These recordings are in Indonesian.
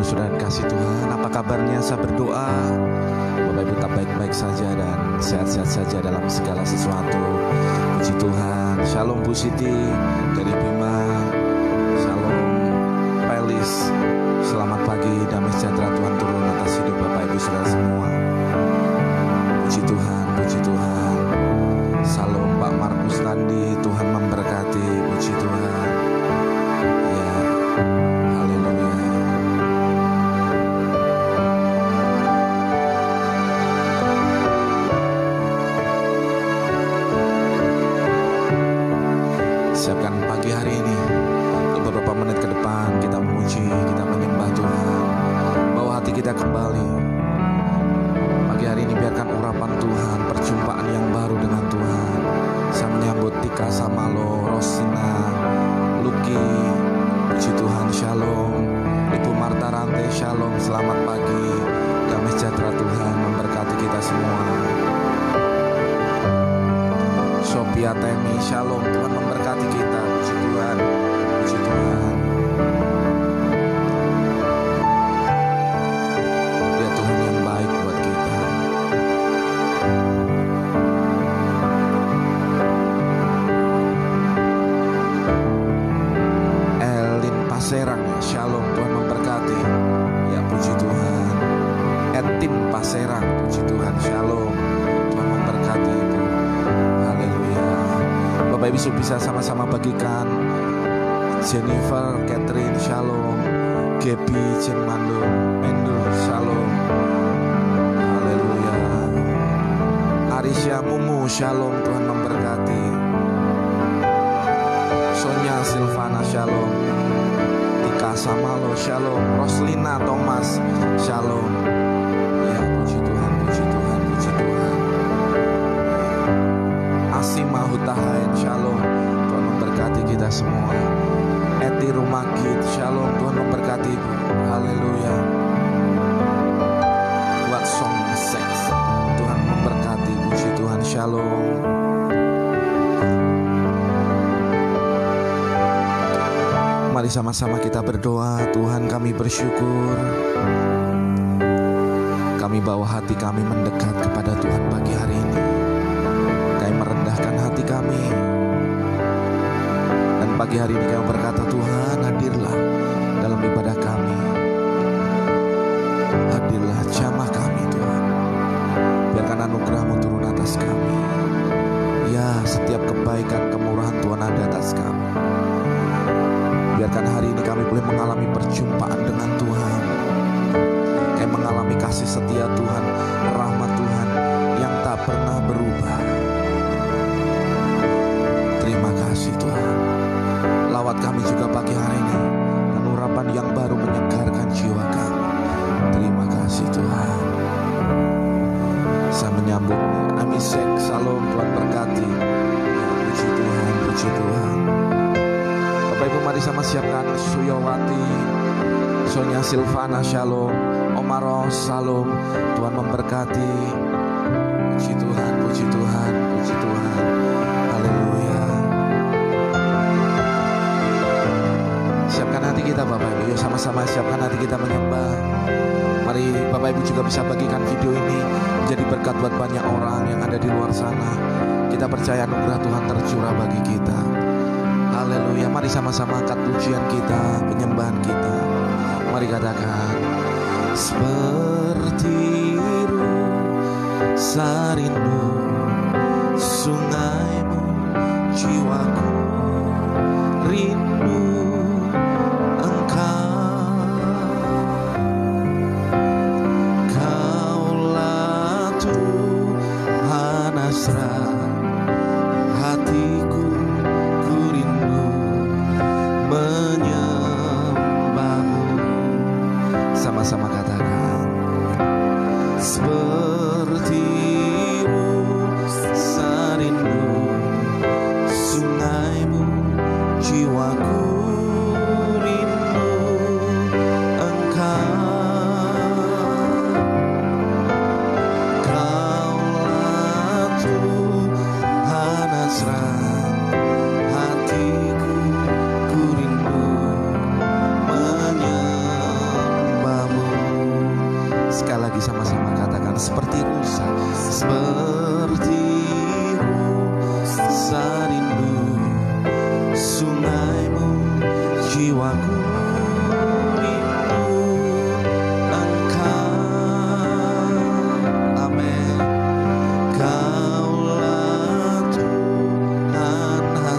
Ibu Saudara kasih Tuhan, apa kabarnya? Saya berdoa Bapak Ibu tetap baik-baik saja dan sehat-sehat saja dalam segala sesuatu. Puji Tuhan. Shalom Bu Siti dari Bima. Shalom Pelis. Selamat pagi, damai sejahtera Tuhan turun atas hidup Bapak Ibu Saudara semua. Puji Tuhan, puji Tuhan. Shalom Pak Markus Landi, Tuhan memberkati. Puji Tuhan. Ya, haleluya. Siapkan pagi hari ini untuk beberapa menit ke depan kita memuji, kita menyembah Tuhan. Bawa hati kita kembali. Pagi hari ini biarkan urapan Tuhan, perjumpaan yang baru dengan Tuhan. Saya menyambut Tika Samalo, Rosina, Luki. Puji Tuhan, shalom. Ibu Marta Rante, shalom. Selamat pagi. Damai sejahtera Tuhan memberkati kita semua. Sophia Temi, shalom. Tuhan memberkati kita. Puji Tuhan, puji Tuhan. Dia Tuhan yang baik buat kita. Elin Paserang, shalom. Tuhan memberkati. Ya, puji Tuhan. Etin Paserang, puji Tuhan, shalom. Tuhan memberkati Ibu. Haleluya. Bapak Ibu bisa sama-sama bagikan. Jennifer, Catherine, shalom. Gaby, Jen Mendul, shalom. Haleluya. Arisya Mumu, shalom. Tuhan memberkati. Sonya Silvana, shalom. Tika Samalo, shalom. Roslina Thomas, shalom. Ya, puji Tuhan, puji Tuhan, puji Tuhan. Asima Hutahain, shalom. Tuhan memberkati kita semua. Eti Rumakit, shalom. Tuhan memberkati Ibu. Haleluya. Buat song seks, Tuhan memberkati. Puji Tuhan, shalom. Mari sama-sama kita berdoa. Tuhan, kami bersyukur. Kami bawa hati kami mendekat kepada Tuhan pagi hari ini. Kami merendahkan hati kami. Dan pagi hari ini kami berkata, Tuhan, hadirlah dalam ibadah kami. Hadirlah jamah kami, Tuhan. Biarkan anugerah-Mu turun atas kami. Ya, setiap kebaikan, kemurahan Tuhan ada atas kami. Biarkan hari ini kami boleh mengalami perjumpaan dengan Tuhan. Kami mengalami kasih setia Tuhan, rahmat Tuhan yang tak pernah berubah. Terima kasih Tuhan. Lawat kami juga pagi hari ini, dan urapan yang baru menyegarkan jiwa kami. Terima kasih Tuhan. Saya menyambut Amisek, salam, Tuhan berkati. Puji Tuhan, puji Tuhan. Bapak Ibu mari sama siapkan. Suyowati, Sonya Silvana, shalom. Omaros, salam. Tuhan memberkati. Puji Tuhan, puji Tuhan, puji Tuhan. Haleluya. Siapkan hati kita Bapak Ibu. Yuk sama-sama siapkan hati kita menyembah. Mari Bapak Ibu juga bisa bagikan video ini menjadi berkat buat banyak orang yang ada di luar sana. Kita percaya anugerah Tuhan tercurah bagi kita. Haleluya. Mari sama-sama angkat pujian kita, penyembahan kita. Mari katakan, seperti rasa rindu sungaimu, jiwaku rindu Engkau. Kaulah Tuhan hasrat hatiku, ku rindu menyembahmu. Sama-sama katakan, seperti rasa rindu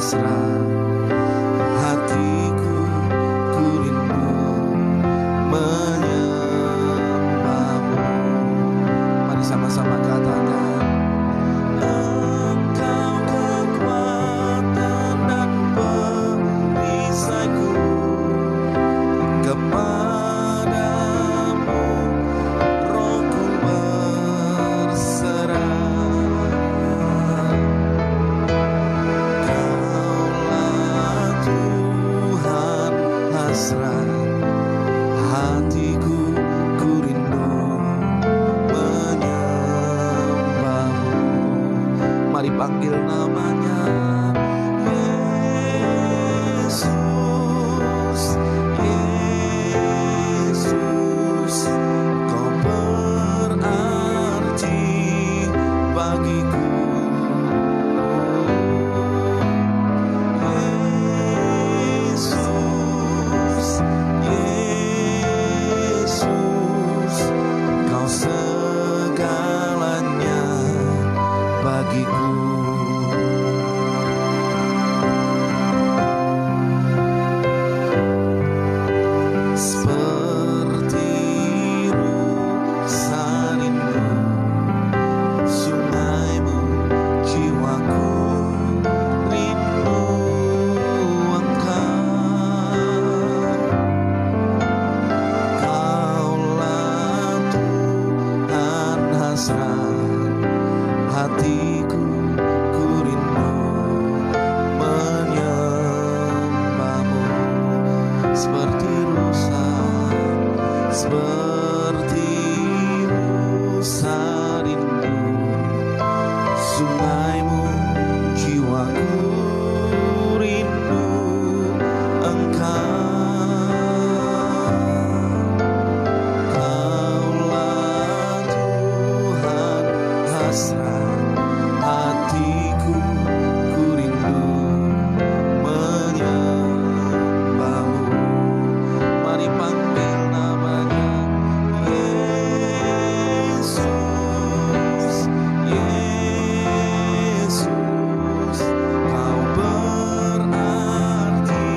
pasrah, hatiku ku rindu menyembahmu. Mari sama-sama katakan, Engkau kekuatan dan perisaiku, kepadamu rohku berserah. Kaulah Tuhan hasrat hatiku, ku rindu menyembahmu. Mari panggil namanya, Yesus, Yesus, kau berarti bagiku. Yesus, Yesus, kau segalanya bagiku. Seperti rusa rindu sungaimu, jiwaku rindu Engkau. Kaulah Tuhan hasrat hatiku, ku rindu menyembahmu. Seperti rusa, seperti rusa rindu sungaimu, jiwaku rindu Engkau. Kaulah Tuhan hasrat hatiku, ku rindu menyembahmu. Mari panggil namanya, Yesus, Yesus, kau berarti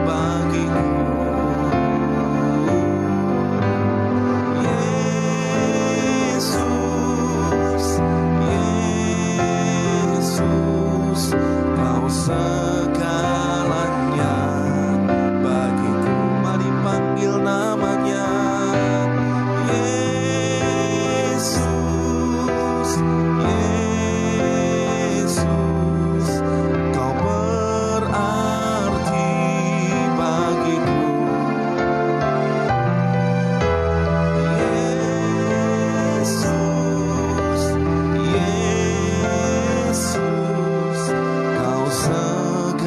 bagiku. Yesus, Yesus, kau segalanya bagiku. Mari panggil namanya, Yesus, Yesus, kau berarti bagiku. Yesus, Yesus, kau segalanya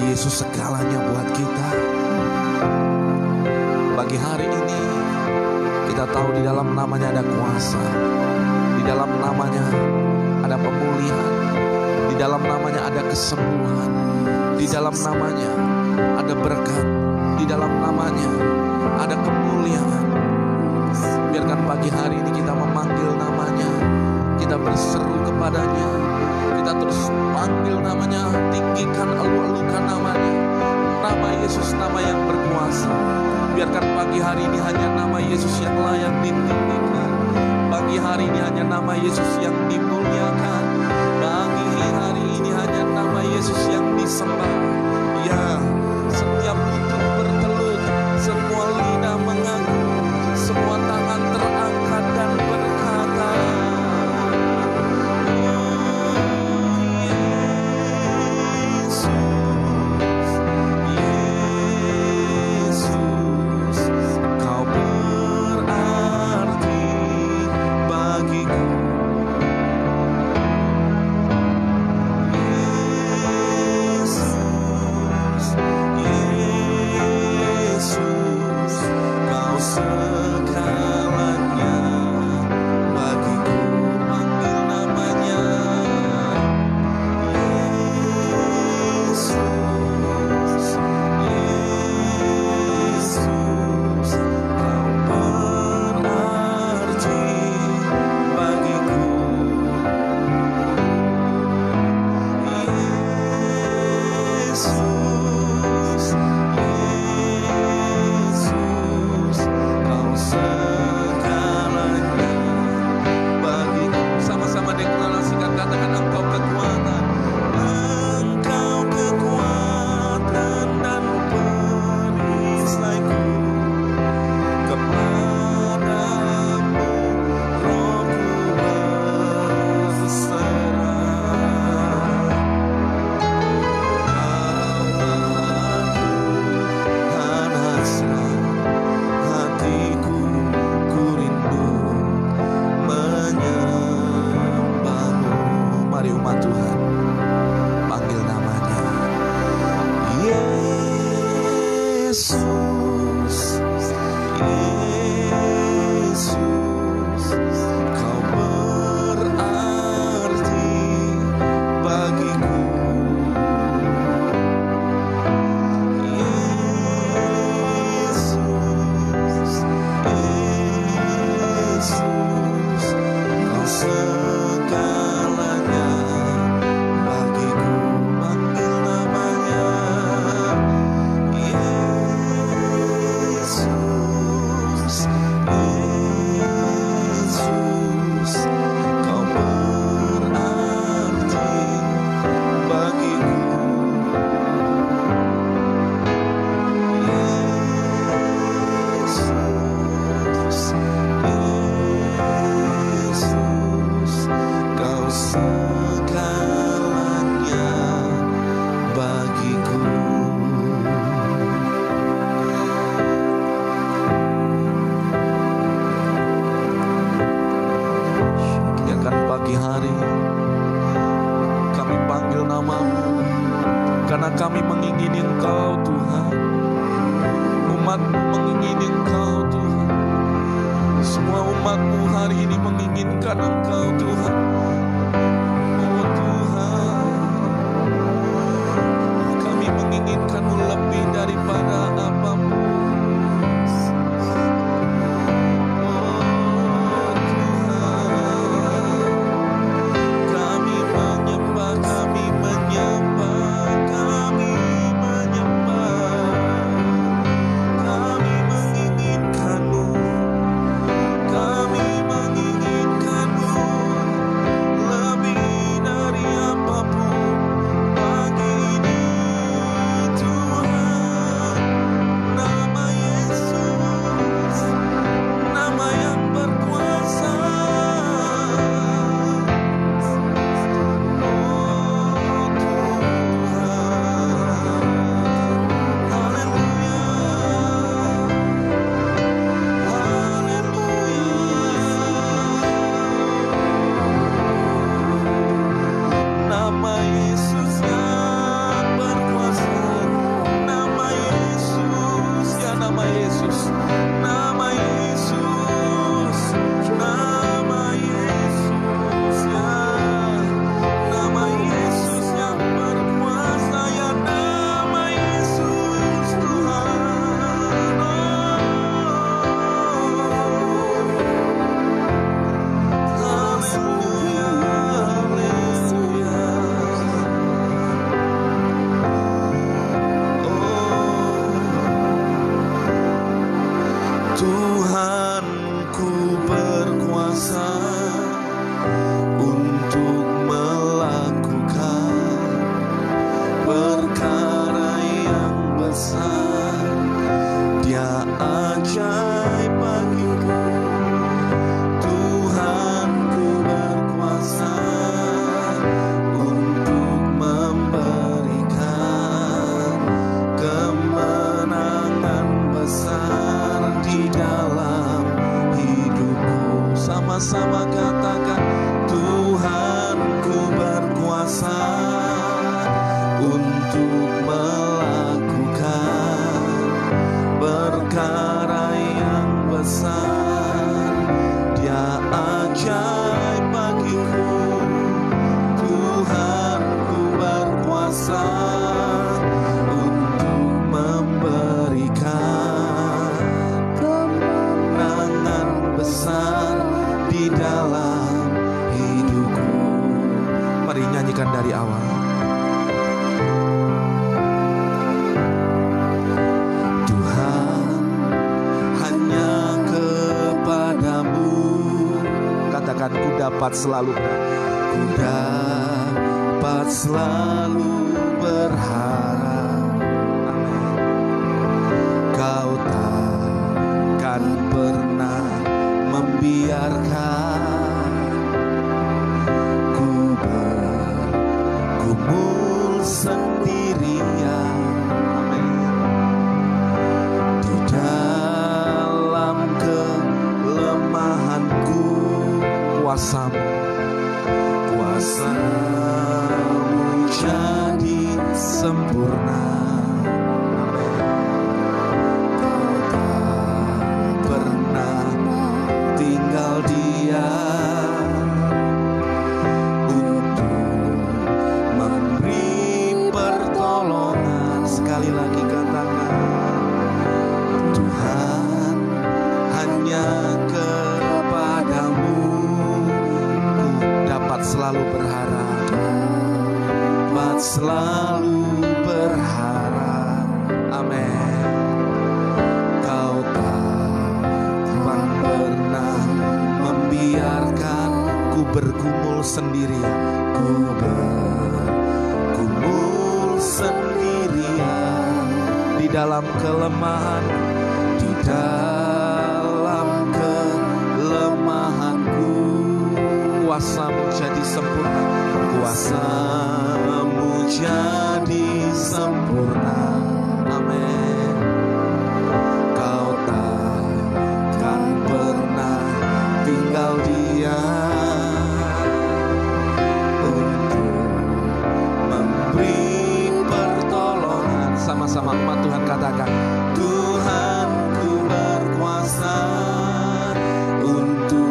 Yesus segalanya buat kita. Pagi hari ini kita tahu di dalam namanya ada kuasa, di dalam namanya ada pemulihan, di dalam namanya ada kesembuhan, di dalam namanya ada berkat, di dalam namanya ada kemuliaan. Biarkan pagi hari ini kita memanggil namanya, kita berseru kepadanya, kita terus panggil namanya, tinggikan, elu-elukan namanya. Nama Yesus, nama yang berkuasa. Biarkan pagi hari ini hanya nama Yesus yang layak ditinggikan. Pagi hari ini hanya nama Yesus yang dimuliakan. Pagi hari ini hanya nama Yesus yang disembah. Ya, setiap lutut bertelut, semua lidah mengaku, semua tangan terangkat dan berkata, karena kami mengingini Engkau Tuhan. Umat-Mu mengingini Engkau Tuhan. Semua umat-Mu hari ini menginginkan Engkau Tuhan. Oh Tuhan, kami menginginkan-Mu lebih daripada apapun. Lebih dapat selalu berharap. Amin. Kau takkan pernah membiarkan ku bergumul sendirian. Amin. Di dalam kelemahanku, kuasamu jadi sempurna. Kau tak pernah tinggal diam untuk memberi pertolongan. Sekali lagi katakan, Tuhan, hanya kepadamu ku dapat selalu berharap, selalu berharap. Amin. Kau takkan pernah membiarkan ku bergumul sendirian. Ku bergumul sendirian di dalam kelemahan, di dalam kelemahanku. Kuasamu jadi sempurna, kuasamu jadi sempurna. Amin. Kau takkan pernah tinggal diam untuk memberi pertolongan. Sama-sama umat Tuhan katakan, Tuhan ku berkuasa untuk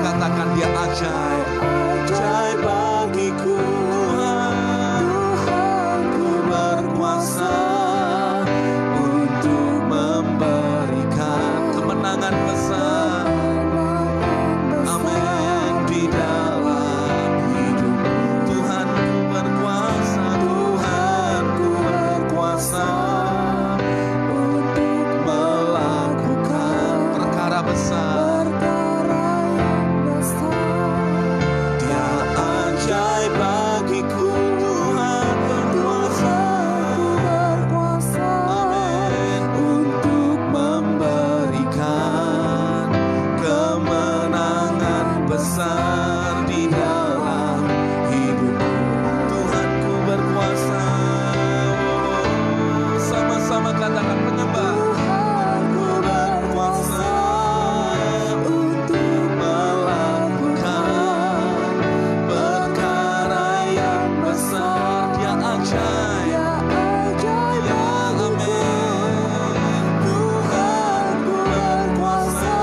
katakan dia ajaib, ajaib bagiku. Tuhan ku berkuasa untuk memberikan kemenangan besar. Amin. Di dalam hidup Tuhan ku berkuasa, Tuhan ku berkuasa untuk melakukan perkara besar. Katakan penyembah. Tuhan ku berkuasa untuk melakukan perkara yang besar. Dia ajaib, ya amin. Tuhan ku berkuasa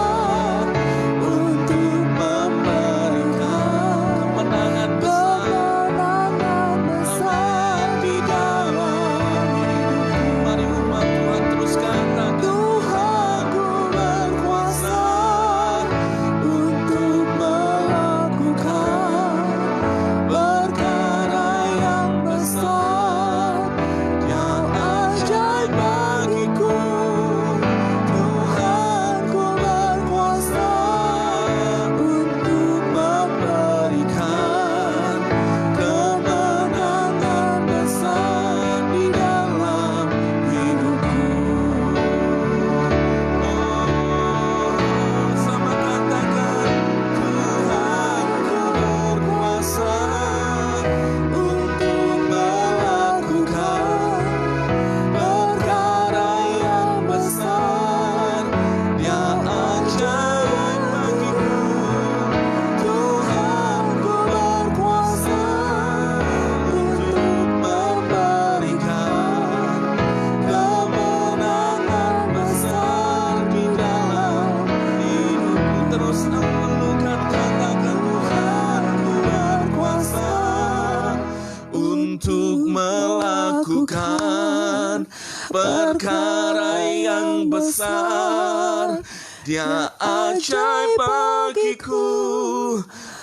untuk memberikan kemenangan besar di dalam hidup. Mari umat Tuhan terus katakan, Tuhan ku berkuasa untuk melakukan perkara yang besar, yang ajaib bagiku. Tuhan ku berkuasa untuk memberikan kemenangan besar di dalam hidupku. Sama katakan, Tuhan ku berkuasa untuk melakukan perkara yang besar, yang ajaib bagiku. Tuhan ku berkuasa untuk memberikan kemenangan besar di dalam hidupku. Terus melukan katakan, Tuhan ku berkuasa untuk melakukan perkara yang besar, dia ajaib bagiku.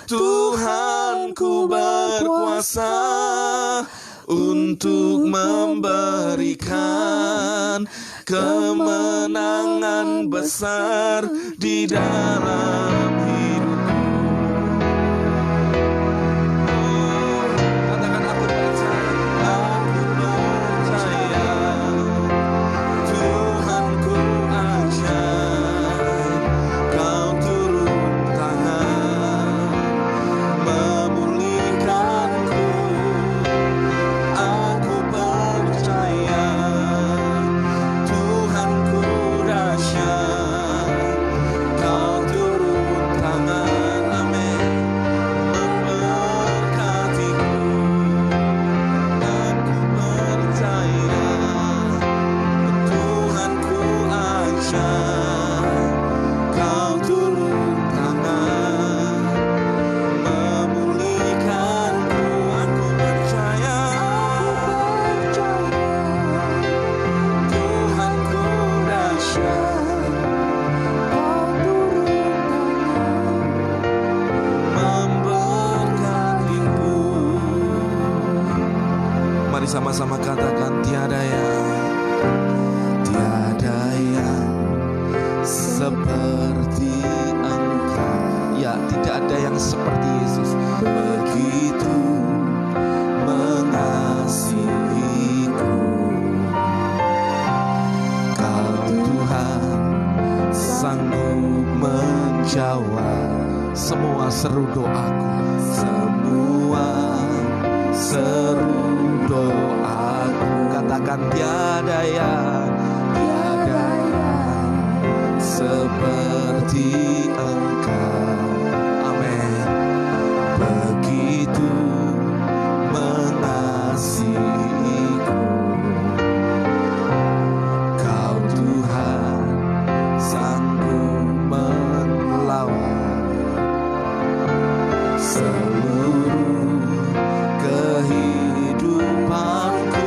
Tuhan ku berkuasa untuk memberikan kemenangan besar di dalam hidupku. Oh, katakan aku percaya, Tuhanku ajaib, Kau turun tangan memulihkanku. Aku percaya Tuhanku dahsyat, Kau turun tangan, amin, memberkatiku. Aku percaya Tuhanku ajaib, Kau turun tangan memulihkanku. Aku percaya Tuhanku dahsyat, memberkatiku. Mari sama-sama katakan tiada yang seperti Engkau. Ya, tidak ada yang seperti Yesus. Begitu mengasihiku, Kau Tuhan sanggup menjawab semua seru doaku, semua seru doaku. Katakan tiada yang seperti Engkau. Amin. Begitu mengasihiku, Kau Tuhan sanggup melawan seluruh kehidupanku.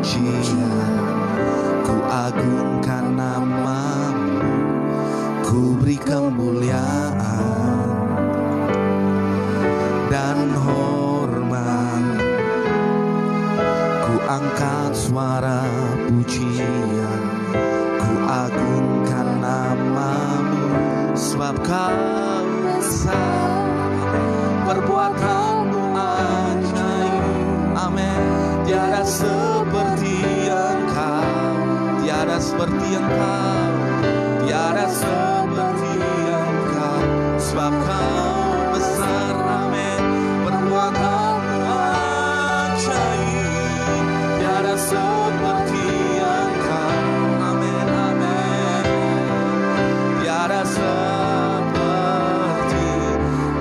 pujian, ku agungkan namamu, ku beri kemuliaan dan hormat. Ku angkat suara pujian, ku agungkan namamu, sebab kau besar, perbuatanmu ajaib. Amin. Tiada seperti engkau, tiada seperti engkau, tiada seperti engkau, sebab kau besar. Amin. Perbuatanmu ajaib, tiada seperti engkau. Amin, amin. Tiada seperti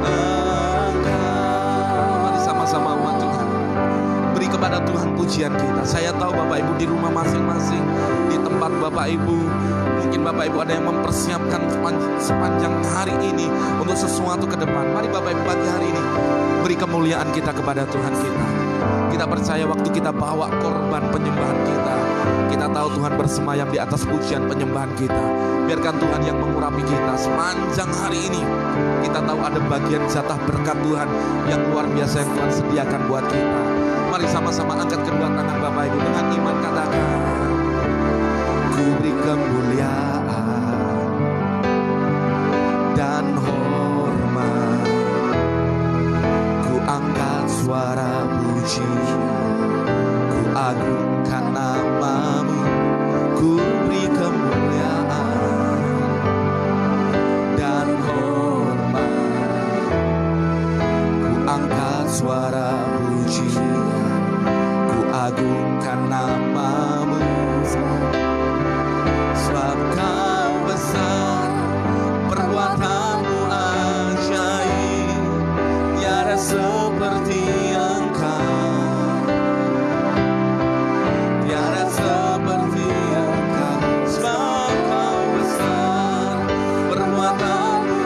engkau. Mari sama-sama umat Tuhan beri kepada Tuhan pujian kita. Saya tahu Bapak Ibu di rumah masing-masing, di tempat Bapak Ibu, mungkin Bapak Ibu ada yang mempersiapkan sepanjang hari ini untuk sesuatu ke depan. Mari Bapak Ibu pagi hari ini beri kemuliaan kita kepada Tuhan kita. Kita percaya waktu kita bawa korban penyembahan kita, kita tahu Tuhan bersemayam di atas pujian penyembahan kita. Biarkan Tuhan yang mengurapi kita sepanjang hari ini. Kita tahu ada bagian jatah berkat Tuhan yang luar biasa yang Tuhan sediakan buat kita. Mari sama-sama angkat kedua tangan Bapak Ibu dengan iman, katakan, ku beri kemuliaan dan hormat, ku angkat suara pujian, ku agungkan namamu, ku beri kemuliaan dan hormat, ku angkat suara pujian, ku agungkan namamu, sebab kau besar, perbuatanmu ajaib, tiada seperti engkau, tiada seperti engkau, sebab kau besar, perbuatanmu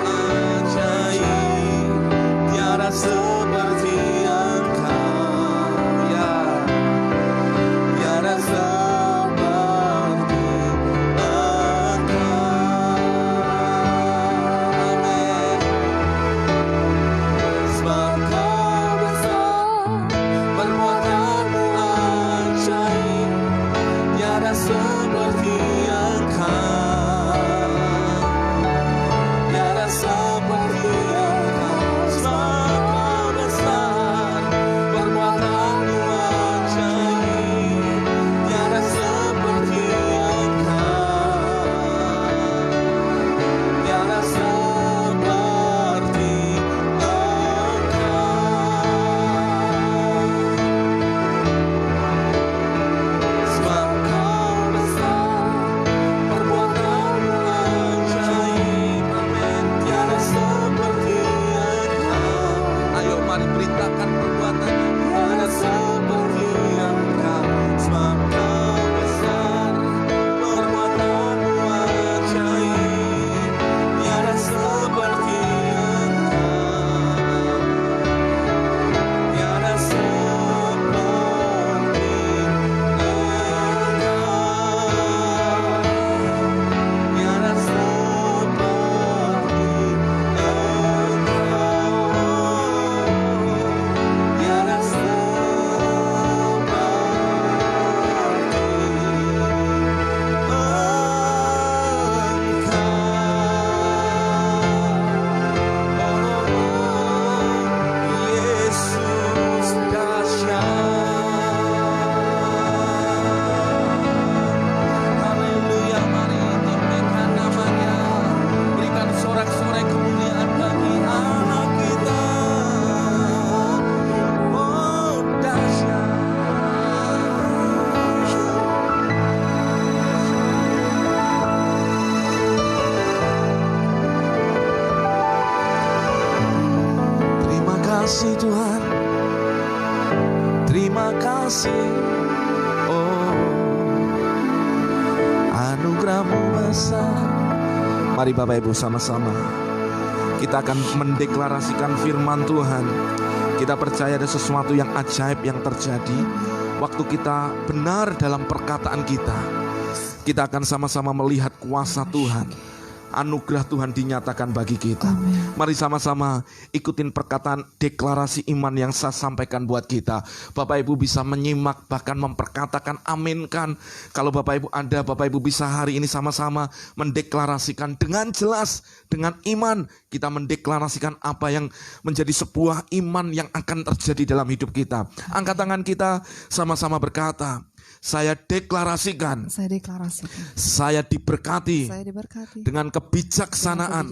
ajaib, tiada seperti engkau, ya, tiada seperti engkau. Amin. Sebab kau besar, perbuatanmu ajaib, tiada seperti engkau, tiada seperti engkau. Sebab kau besar, perbuatanmu ajaib, tiada seperti engkau, tiada seperti engkau. Sebab kau besar, perbuatanmu ajaib, amin, tiada seperti engkau. Ayo mari beritakan perbuatannya, tiada seperti engkau. Sebab kau besar, perbuatanmu ajaib, tiada seperti engkau, tiada seperti engkau, tiada seperti engkau, tiada Yesus dahsyat. Haleluya, mari tinggikan namanya, berikan sorak-sorai kemuliaan bagi anak kita. Oh, dahsyat. Terima kasih Tuhan, terima kasih. Oh, anugerah-Mu besar. Mari Bapak Ibu sama-sama kita akan mendeklarasikan firman Tuhan. Kita percaya ada sesuatu yang ajaib yang terjadi waktu kita benar dalam perkataan kita akan sama-sama melihat kuasa Tuhan. Anugerah Tuhan dinyatakan bagi kita. Amin. Mari sama-sama ikutin perkataan deklarasi iman yang saya sampaikan buat kita. Bapak Ibu bisa menyimak, bahkan memperkatakan aminkan. Kalau Bapak Ibu ada, Bapak Ibu bisa hari ini sama-sama mendeklarasikan dengan jelas, dengan iman. Kita mendeklarasikan apa yang menjadi sebuah iman yang akan terjadi dalam hidup kita. Angkat tangan kita, sama-sama berkata, saya deklarasikan, saya diberkati dengan kebijaksanaan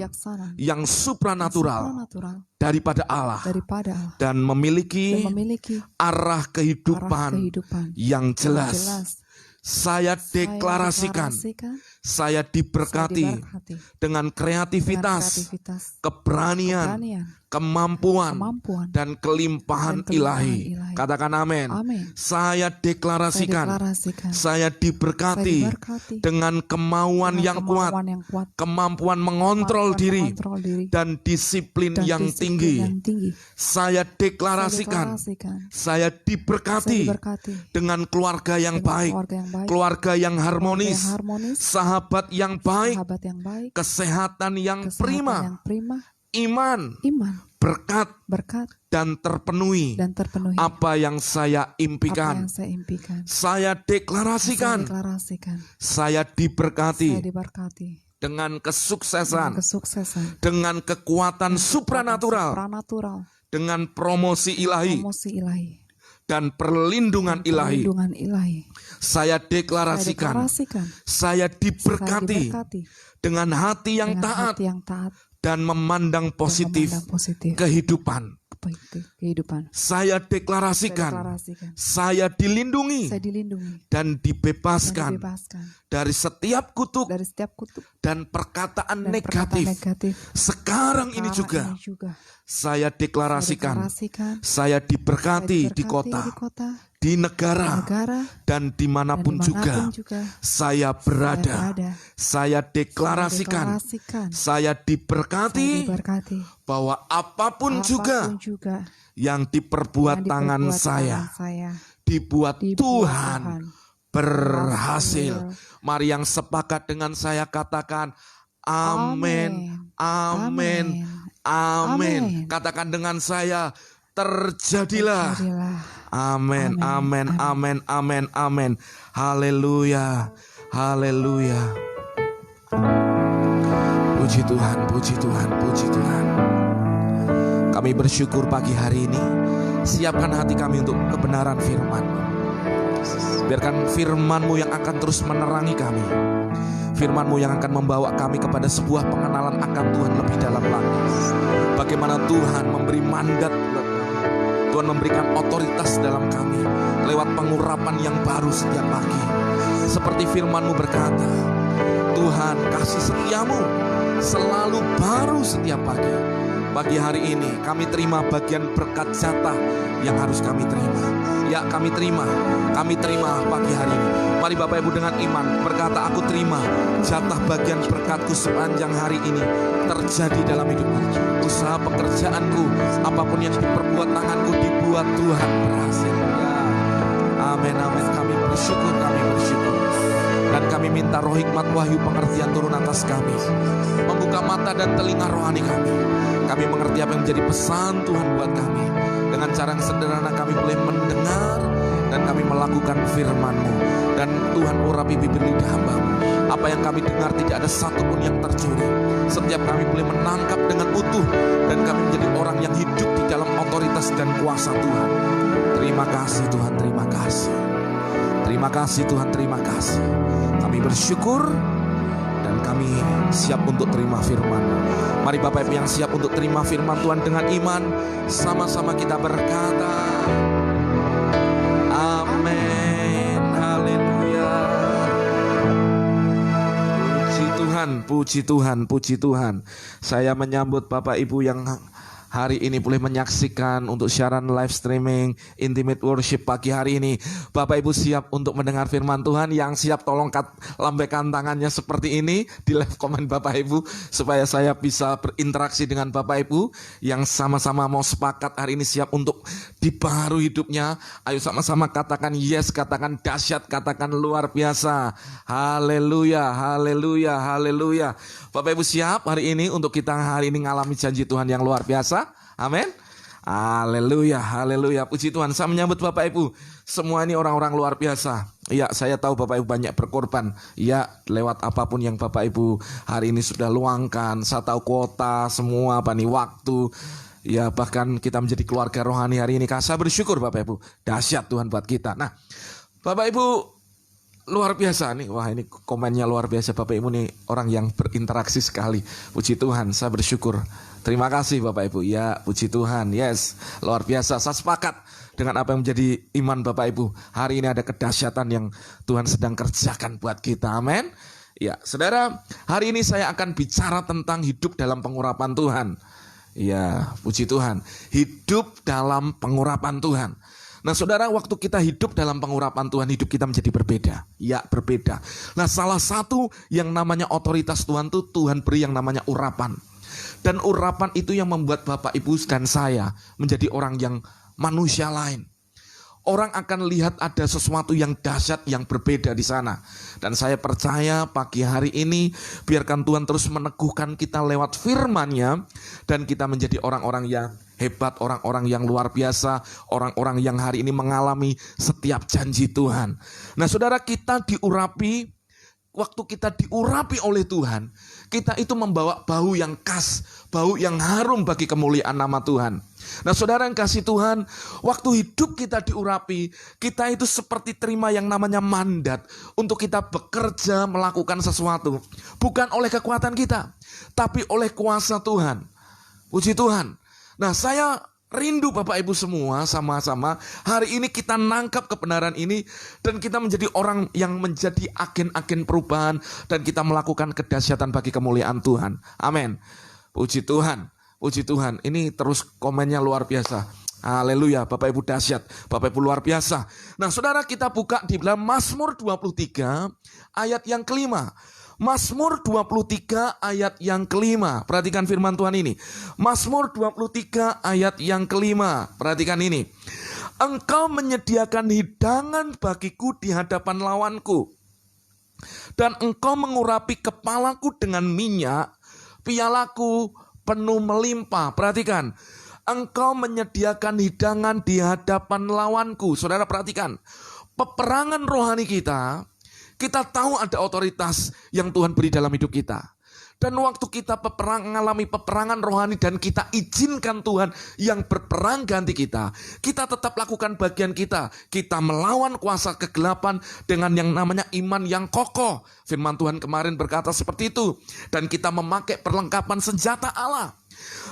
yang supranatural daripada Allah dan memiliki arah kehidupan yang jelas. Saya deklarasikan, saya diberkati dengan kreativitas, keberanian, kemampuan, dan kelimpahan ilahi. Katakan amin. Saya deklarasikan, saya diberkati dengan kemauan yang kuat, kemampuan mengontrol diri, dan disiplin yang tinggi. Saya deklarasikan, saya diberkati dengan keluarga yang baik, keluarga yang harmonis, sahabat yang baik, kesehatan yang prima, iman, berkat, dan terpenuhi apa yang saya impikan. Saya deklarasikan, saya diberkati dengan kesuksesan, dengan kekuatan supranatural, dengan promosi ilahi, dan perlindungan ilahi. Saya deklarasikan, saya diberkati dengan hati yang taat dan memandang positif kehidupan. Saya deklarasikan, saya dilindungi dan dibebaskan dari setiap kutuk dan perkataan negatif. Sekarang ini juga saya deklarasikan, saya diberkati di kota, di negara, dan dimanapun juga saya berada. Saya deklarasikan, saya diberkati bahwa apapun juga yang diperbuat tangan saya dibuat Tuhan berhasil. Mari yang sepakat dengan saya katakan amin, amin, amin. Katakan dengan saya, terjadilah. Amin, amin, amin, amin, amin. Haleluya, haleluya. Puji Tuhan, puji Tuhan, puji Tuhan. Kami bersyukur pagi hari ini. Siapkan hati kami untuk kebenaran firman-Mu. Biarkan firman-Mu yang akan terus menerangi kami. Firman-Mu yang akan membawa kami kepada sebuah pengenalan akan Tuhan lebih dalam lagi. Bagaimana Tuhan memberi mandat, Tuhan memberikan otoritas dalam kami lewat pengurapan yang baru setiap pagi. Seperti firman-Mu berkata, Tuhan, kasih setiamu selalu baru setiap pagi. Pagi hari ini kami terima bagian berkat jatah yang harus kami terima. Ya, kami terima pagi hari ini. Mari Bapak Ibu dengan iman berkata, aku terima jatah bagian berkatku sepanjang hari ini terjadi dalam hidupku. Usaha pekerjaanku, apapun yang diperbuat tanganku dibuat Tuhan berhasil. Ya, amin, amin. Kami bersyukur, kami bersyukur. Dan kami minta roh hikmat wahyu pengertian turun atas kami. Membuka mata dan telinga rohani kami. Kami mengerti apa yang menjadi pesan Tuhan buat kami. Dengan cara yang sederhana kami boleh mendengar dan kami melakukan firman-Mu. Dan Tuhan urapi bibir lidah hamba-Mu. Apa yang kami dengar tidak ada satupun yang tercuri. Setiap kami boleh menangkap dengan utuh. Dan kami menjadi orang yang hidup di dalam otoritas dan kuasa Tuhan. Terima kasih Tuhan, terima kasih. Terima kasih Tuhan, terima kasih. Kami bersyukur dan kami siap untuk terima firman-Mu. Mari Bapak Ibu yang siap untuk terima firman Tuhan dengan iman, sama-sama kita berkata, amin, haleluya. Puji Tuhan, puji Tuhan, puji Tuhan. Saya menyambut Bapak Ibu yang hari ini boleh menyaksikan untuk siaran live streaming Intimate Worship pagi hari ini. Bapak Ibu siap untuk mendengar firman Tuhan? Yang siap tolong lambaikan tangannya seperti ini di live komen Bapak Ibu, supaya saya bisa berinteraksi dengan Bapak Ibu yang sama-sama mau sepakat hari ini siap untuk di baru hidupnya. Ayo sama-sama katakan yes, katakan dahsyat, katakan luar biasa. Haleluya, haleluya, haleluya. Bapak Ibu siap hari ini untuk kita hari ini ngalami janji Tuhan yang luar biasa? Amin. Haleluya, haleluya, puji Tuhan. Saya menyambut Bapak Ibu, semua ini orang-orang luar biasa. Ya, saya tahu Bapak Ibu banyak berkorban. Ya, lewat apapun yang Bapak Ibu hari ini sudah luangkan. Saya tahu kuota, semua waktu. Ya, bahkan kita menjadi keluarga rohani hari ini. Saya bersyukur Bapak Ibu, dahsyat Tuhan buat kita. Nah, Bapak Ibu luar biasa nih. Wah, ini komennya luar biasa. Bapak Ibu nih orang yang berinteraksi sekali. Puji Tuhan, saya bersyukur. Terima kasih Bapak Ibu. Ya, puji Tuhan. Yes, luar biasa. Saya sepakat dengan apa yang menjadi iman Bapak Ibu. Hari ini ada kedahsyatan yang Tuhan sedang kerjakan buat kita. Amin. Ya, saudara, hari ini saya akan bicara tentang hidup dalam pengurapan Tuhan. Ya, puji Tuhan. Hidup dalam pengurapan Tuhan. Nah saudara, waktu kita hidup dalam pengurapan Tuhan, hidup kita menjadi berbeda. Ya, berbeda. Nah, salah satu yang namanya otoritas Tuhan itu Tuhan beri yang namanya urapan. Dan urapan itu yang membuat Bapak Ibu dan saya menjadi orang yang manusia lain. Orang akan lihat ada sesuatu yang dahsyat yang berbeda di sana. Dan saya percaya pagi hari ini biarkan Tuhan terus meneguhkan kita lewat firman-Nya. Dan kita menjadi orang-orang yang hebat, orang-orang yang luar biasa, orang-orang yang hari ini mengalami setiap janji Tuhan. Nah saudara, kita diurapi. Waktu kita diurapi oleh Tuhan, kita itu membawa bau yang khas, bau yang harum bagi kemuliaan nama Tuhan. Nah saudara yang kasih Tuhan, waktu hidup kita diurapi, kita itu seperti terima yang namanya mandat untuk kita bekerja melakukan sesuatu. Bukan oleh kekuatan kita, tapi oleh kuasa Tuhan. Puji Tuhan. Nah saya rindu Bapak Ibu semua sama-sama hari ini kita nangkap kebenaran ini dan kita menjadi orang yang menjadi agen-agen perubahan dan kita melakukan kedahsyatan bagi kemuliaan Tuhan. Amin. Puji Tuhan. Puji Tuhan. Ini terus komennya luar biasa. Haleluya. Bapak Ibu dahsyat. Bapak Ibu luar biasa. Nah saudara, kita buka di dalam Mazmur 23 ayat yang kelima. Mazmur 23 ayat yang kelima. Perhatikan firman Tuhan ini. Mazmur 23 ayat yang kelima. Perhatikan ini. Engkau menyediakan hidangan bagiku di hadapan lawanku. Dan engkau mengurapi kepalaku dengan minyak. Pialaku penuh melimpah. Perhatikan. Engkau menyediakan hidangan di hadapan lawanku. Saudara perhatikan. Peperangan rohani kita tahu ada otoritas yang Tuhan beri dalam hidup kita. Dan waktu kita mengalami peperangan rohani dan kita izinkan Tuhan yang berperang ganti kita tetap lakukan bagian kita. Kita melawan kuasa kegelapan dengan yang namanya iman yang kokoh. Firman Tuhan kemarin berkata seperti itu. Dan kita memakai perlengkapan senjata Allah.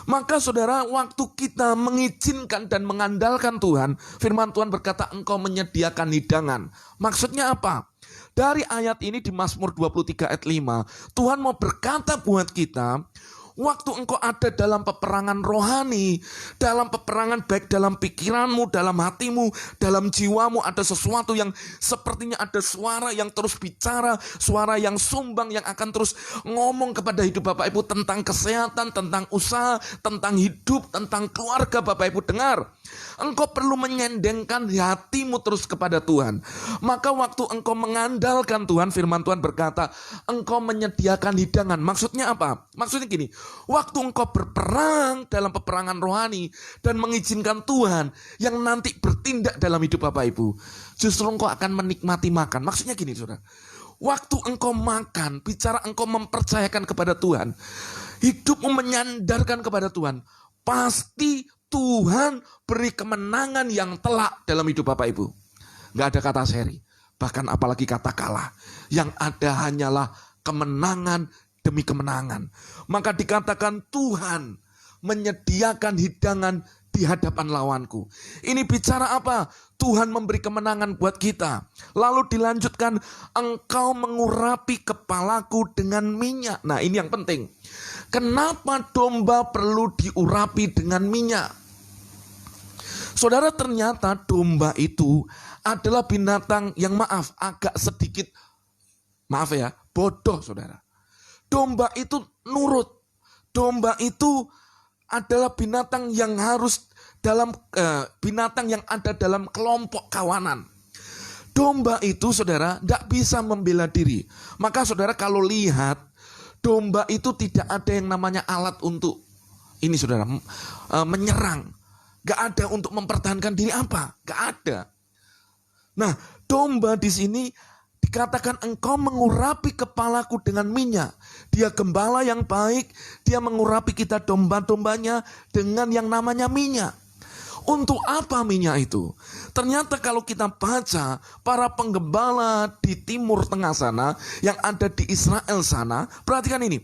Maka saudara, waktu kita mengizinkan dan mengandalkan Tuhan, firman Tuhan berkata engkau menyediakan hidangan. Maksudnya apa? Dari ayat ini di Mazmur 23 ayat 5, Tuhan mau berkata buat kita, waktu engkau ada dalam peperangan rohani, dalam peperangan baik dalam pikiranmu, dalam hatimu, dalam jiwamu, ada sesuatu yang sepertinya ada suara yang terus bicara, suara yang sumbang yang akan terus ngomong kepada hidup Bapak Ibu tentang kesehatan, tentang usaha, tentang hidup, tentang keluarga. Bapak Ibu dengar, engkau perlu menyendengkan hatimu terus kepada Tuhan. Maka waktu engkau mengandalkan Tuhan, firman Tuhan berkata, engkau menyediakan hidangan. Maksudnya apa? Maksudnya gini, waktu engkau berperang dalam peperangan rohani dan mengizinkan Tuhan yang nanti bertindak dalam hidup Bapak Ibu, justru engkau akan menikmati makan. Maksudnya gini saudara, waktu engkau makan, bicara engkau mempercayakan kepada Tuhan, hidupmu menyandarkan kepada Tuhan, pasti Tuhan beri kemenangan yang telak dalam hidup Bapak Ibu. Gak ada kata seri, bahkan apalagi kata kalah. Yang ada hanyalah kemenangan demi kemenangan. Maka dikatakan Tuhan menyediakan hidangan di hadapan lawanku. Ini bicara apa? Tuhan memberi kemenangan buat kita. Lalu dilanjutkan, engkau mengurapi kepalaku dengan minyak. Nah ini yang penting. Kenapa domba perlu diurapi dengan minyak? Saudara, ternyata domba itu adalah binatang yang agak sedikit, bodoh saudara. Domba itu nurut. Domba itu adalah binatang yang harus dalam binatang yang ada dalam kelompok kawanan. Domba itu saudara tidak bisa membela diri. Maka saudara kalau lihat domba itu tidak ada yang namanya alat untuk ini saudara menyerang. Gak ada untuk mempertahankan diri apa? Gak ada. Nah, domba di sini dikatakan engkau mengurapi kepalaku dengan minyak. Dia gembala yang baik, dia mengurapi kita domba-dombanya dengan yang namanya minyak. Untuk apa minyak itu? Ternyata kalau kita baca para penggembala di Timur Tengah sana, yang ada di Israel sana, perhatikan ini.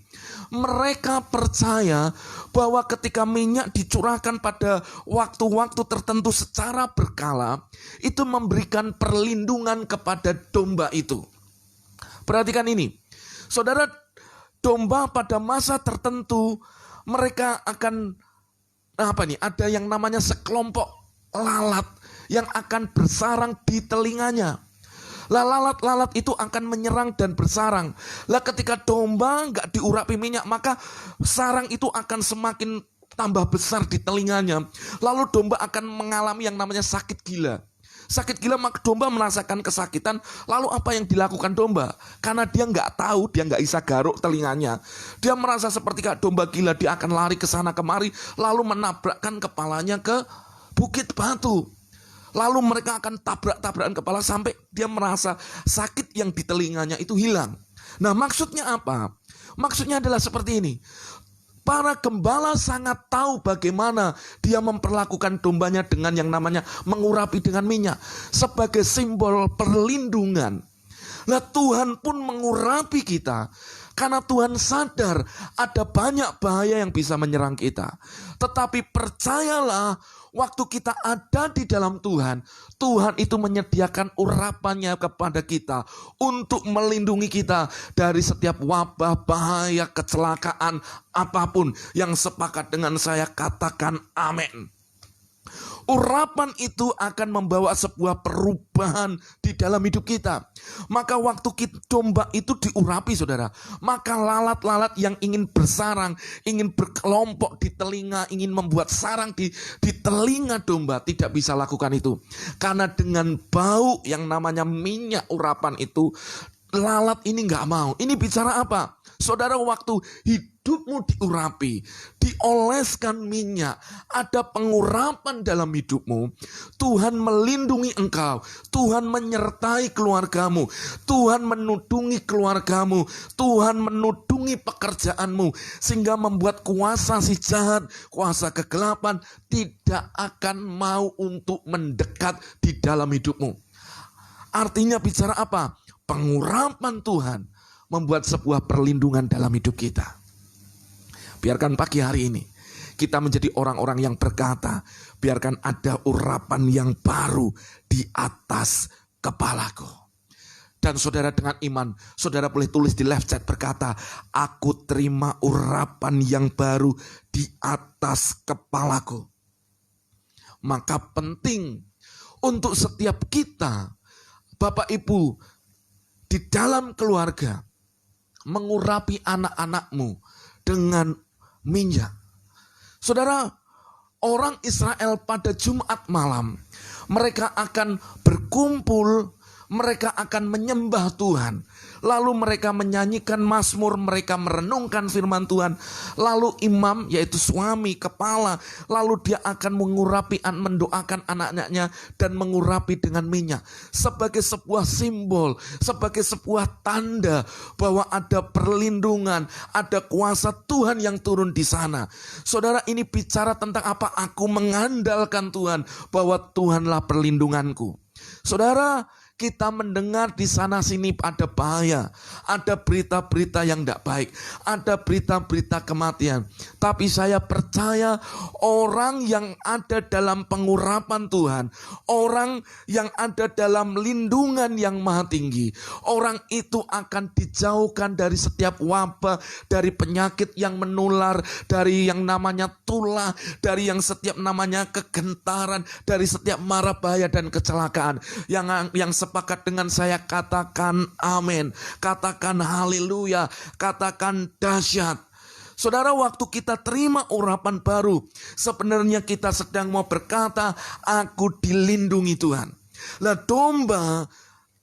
Mereka percaya bahwa ketika minyak dicurahkan pada waktu-waktu tertentu secara berkala, itu memberikan perlindungan kepada domba itu. Perhatikan ini. Saudara, domba pada masa tertentu, mereka akan ada yang namanya sekelompok lalat yang akan bersarang di telinganya. Lalat-lalat itu akan menyerang dan bersarang. Ketika domba nggak diurapi minyak, maka sarang itu akan semakin tambah besar di telinganya. Lalu domba akan mengalami yang namanya sakit gila. Sakit gila, maka domba merasakan kesakitan. Lalu apa yang dilakukan domba? Karena dia nggak tahu, dia nggak bisa garuk telinganya. Dia merasa seperti kayak domba gila, dia akan lari ke sana kemari, lalu menabrakkan kepalanya ke bukit batu. Lalu mereka akan tabrak-tabrakan kepala sampai dia merasa sakit yang di telinganya itu hilang. Nah, maksudnya apa? Maksudnya adalah seperti ini. Para gembala sangat tahu bagaimana dia memperlakukan dombanya dengan yang namanya mengurapi dengan minyak. Sebagai simbol perlindungan. Tuhan pun mengurapi kita. Karena Tuhan sadar ada banyak bahaya yang bisa menyerang kita. Tetapi percayalah, waktu kita ada di dalam Tuhan, Tuhan itu menyediakan urapannya kepada kita untuk melindungi kita dari setiap wabah, bahaya, kecelakaan, apapun. Yang sepakat dengan saya katakan amin. Urapan itu akan membawa sebuah perubahan di dalam hidup kita. Maka waktu domba itu diurapi saudara, maka lalat-lalat yang ingin bersarang, ingin berkelompok di telinga, ingin membuat sarang di telinga domba, tidak bisa lakukan itu. Karena dengan bau yang namanya minyak urapan itu, lalat ini gak mau. Ini bicara apa? Saudara, waktu hidupmu diurapi, dioleskan minyak, ada pengurapan dalam hidupmu, Tuhan melindungi engkau, Tuhan menyertai keluargamu, Tuhan menudungi keluargamu, Tuhan menudungi pekerjaanmu, sehingga membuat kuasa si jahat, kuasa kegelapan tidak akan mau untuk mendekat di dalam hidupmu. Artinya bicara apa? Pengurapan Tuhan membuat sebuah perlindungan dalam hidup kita. Biarkan pagi hari ini kita menjadi orang-orang yang berkata, biarkan ada urapan yang baru di atas kepalaku. Dan saudara dengan iman, saudara boleh tulis di live chat berkata, aku terima urapan yang baru di atas kepalaku. Maka penting untuk setiap kita, Bapak Ibu, di dalam keluarga, mengurapi anak-anakmu dengan minyak. Saudara, orang Israel pada Jumat malam, mereka akan berkumpul, mereka akan menyembah Tuhan. Lalu mereka menyanyikan mazmur, mereka merenungkan firman Tuhan. Lalu imam, yaitu suami, kepala, lalu dia akan mengurapi, mendoakan anak-anaknya dan mengurapi dengan minyak. Sebagai sebuah simbol, sebagai sebuah tanda bahwa ada perlindungan, ada kuasa Tuhan yang turun di sana. Saudara, ini bicara tentang apa? Aku mengandalkan Tuhan, bahwa Tuhanlah perlindunganku. Saudara, kita mendengar di sana sini ada bahaya, ada berita-berita yang tidak baik, ada berita-berita kematian. Tapi saya percaya orang yang ada dalam pengurapan Tuhan, orang yang ada dalam lindungan yang maha tinggi, orang itu akan dijauhkan dari setiap wabah, dari penyakit yang menular, dari yang namanya tulah, dari yang setiap namanya kegentaran, dari setiap mara bahaya dan kecelakaan. Yang sepakat dengan saya katakan amin, katakan haleluya, katakan dahsyat. Saudara, waktu kita terima urapan baru, sebenarnya kita sedang mau berkata, aku dilindungi Tuhan. Lah, domba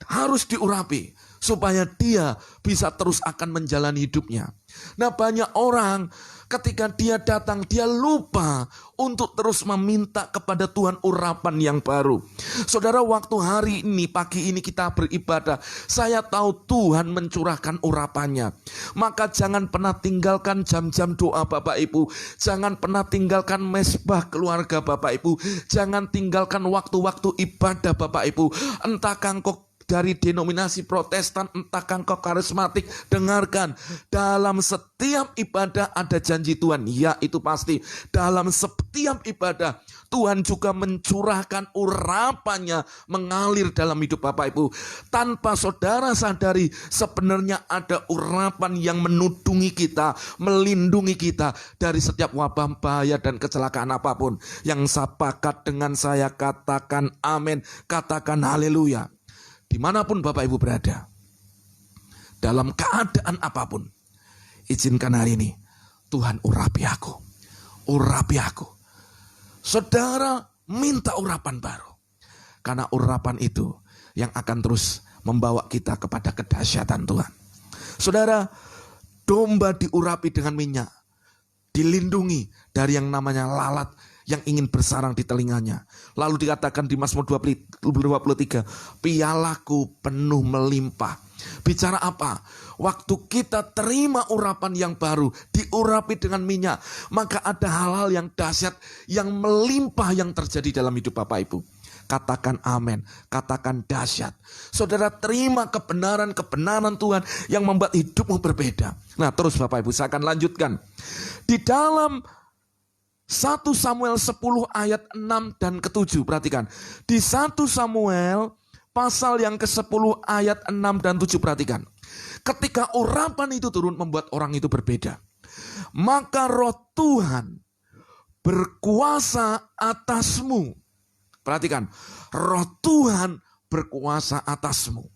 harus diurapi supaya dia bisa terus akan menjalani hidupnya. Nah, banyak orang ketika dia datang, dia lupa untuk terus meminta kepada Tuhan urapan yang baru. Saudara, waktu hari ini, pagi ini kita beribadah, saya tahu Tuhan mencurahkan urapannya. Maka jangan pernah tinggalkan jam-jam doa Bapak Ibu. Jangan pernah tinggalkan mesbah keluarga Bapak Ibu. Jangan tinggalkan waktu-waktu ibadah Bapak Ibu. Entahkah engkau dari denominasi Protestan, entahkah engkau karismatik, dengarkan, dalam setiap ibadah ada janji Tuhan. Ya, itu pasti. Dalam setiap ibadah Tuhan juga mencurahkan urapannya mengalir dalam hidup Bapak Ibu. Tanpa saudara sadari, sebenarnya ada urapan yang menudungi kita, melindungi kita dari setiap wabah, bahaya, dan kecelakaan apapun. Yang sepakat dengan saya katakan amin, katakan haleluya. Dimanapun Bapak Ibu berada, dalam keadaan apapun, izinkan hari ini Tuhan urapi aku, urapi aku. Saudara, minta urapan baru, karena urapan itu yang akan terus membawa kita kepada kedahsyatan Tuhan. Saudara, domba diurapi dengan minyak, dilindungi dari yang namanya lalat yang ingin bersarang di telinganya. Lalu dikatakan di Mazmur 23, pialaku penuh melimpah. Bicara apa? Waktu kita terima urapan yang baru, diurapi dengan minyak, maka ada hal-hal yang dahsyat, yang melimpah yang terjadi dalam hidup Bapak Ibu. Katakan amin, katakan dahsyat. Saudara, terima kebenaran-kebenaran Tuhan yang membuat hidupmu berbeda. Nah, terus Bapak Ibu, saya akan lanjutkan. Di dalam 1 Samuel 10 ayat 6 dan ke-7, perhatikan. Di 1 Samuel pasal yang ke-10 ayat 6 dan 7, perhatikan. Ketika urapan itu turun, membuat orang itu berbeda. Maka roh Tuhan berkuasa atasmu. Perhatikan, roh Tuhan berkuasa atasmu.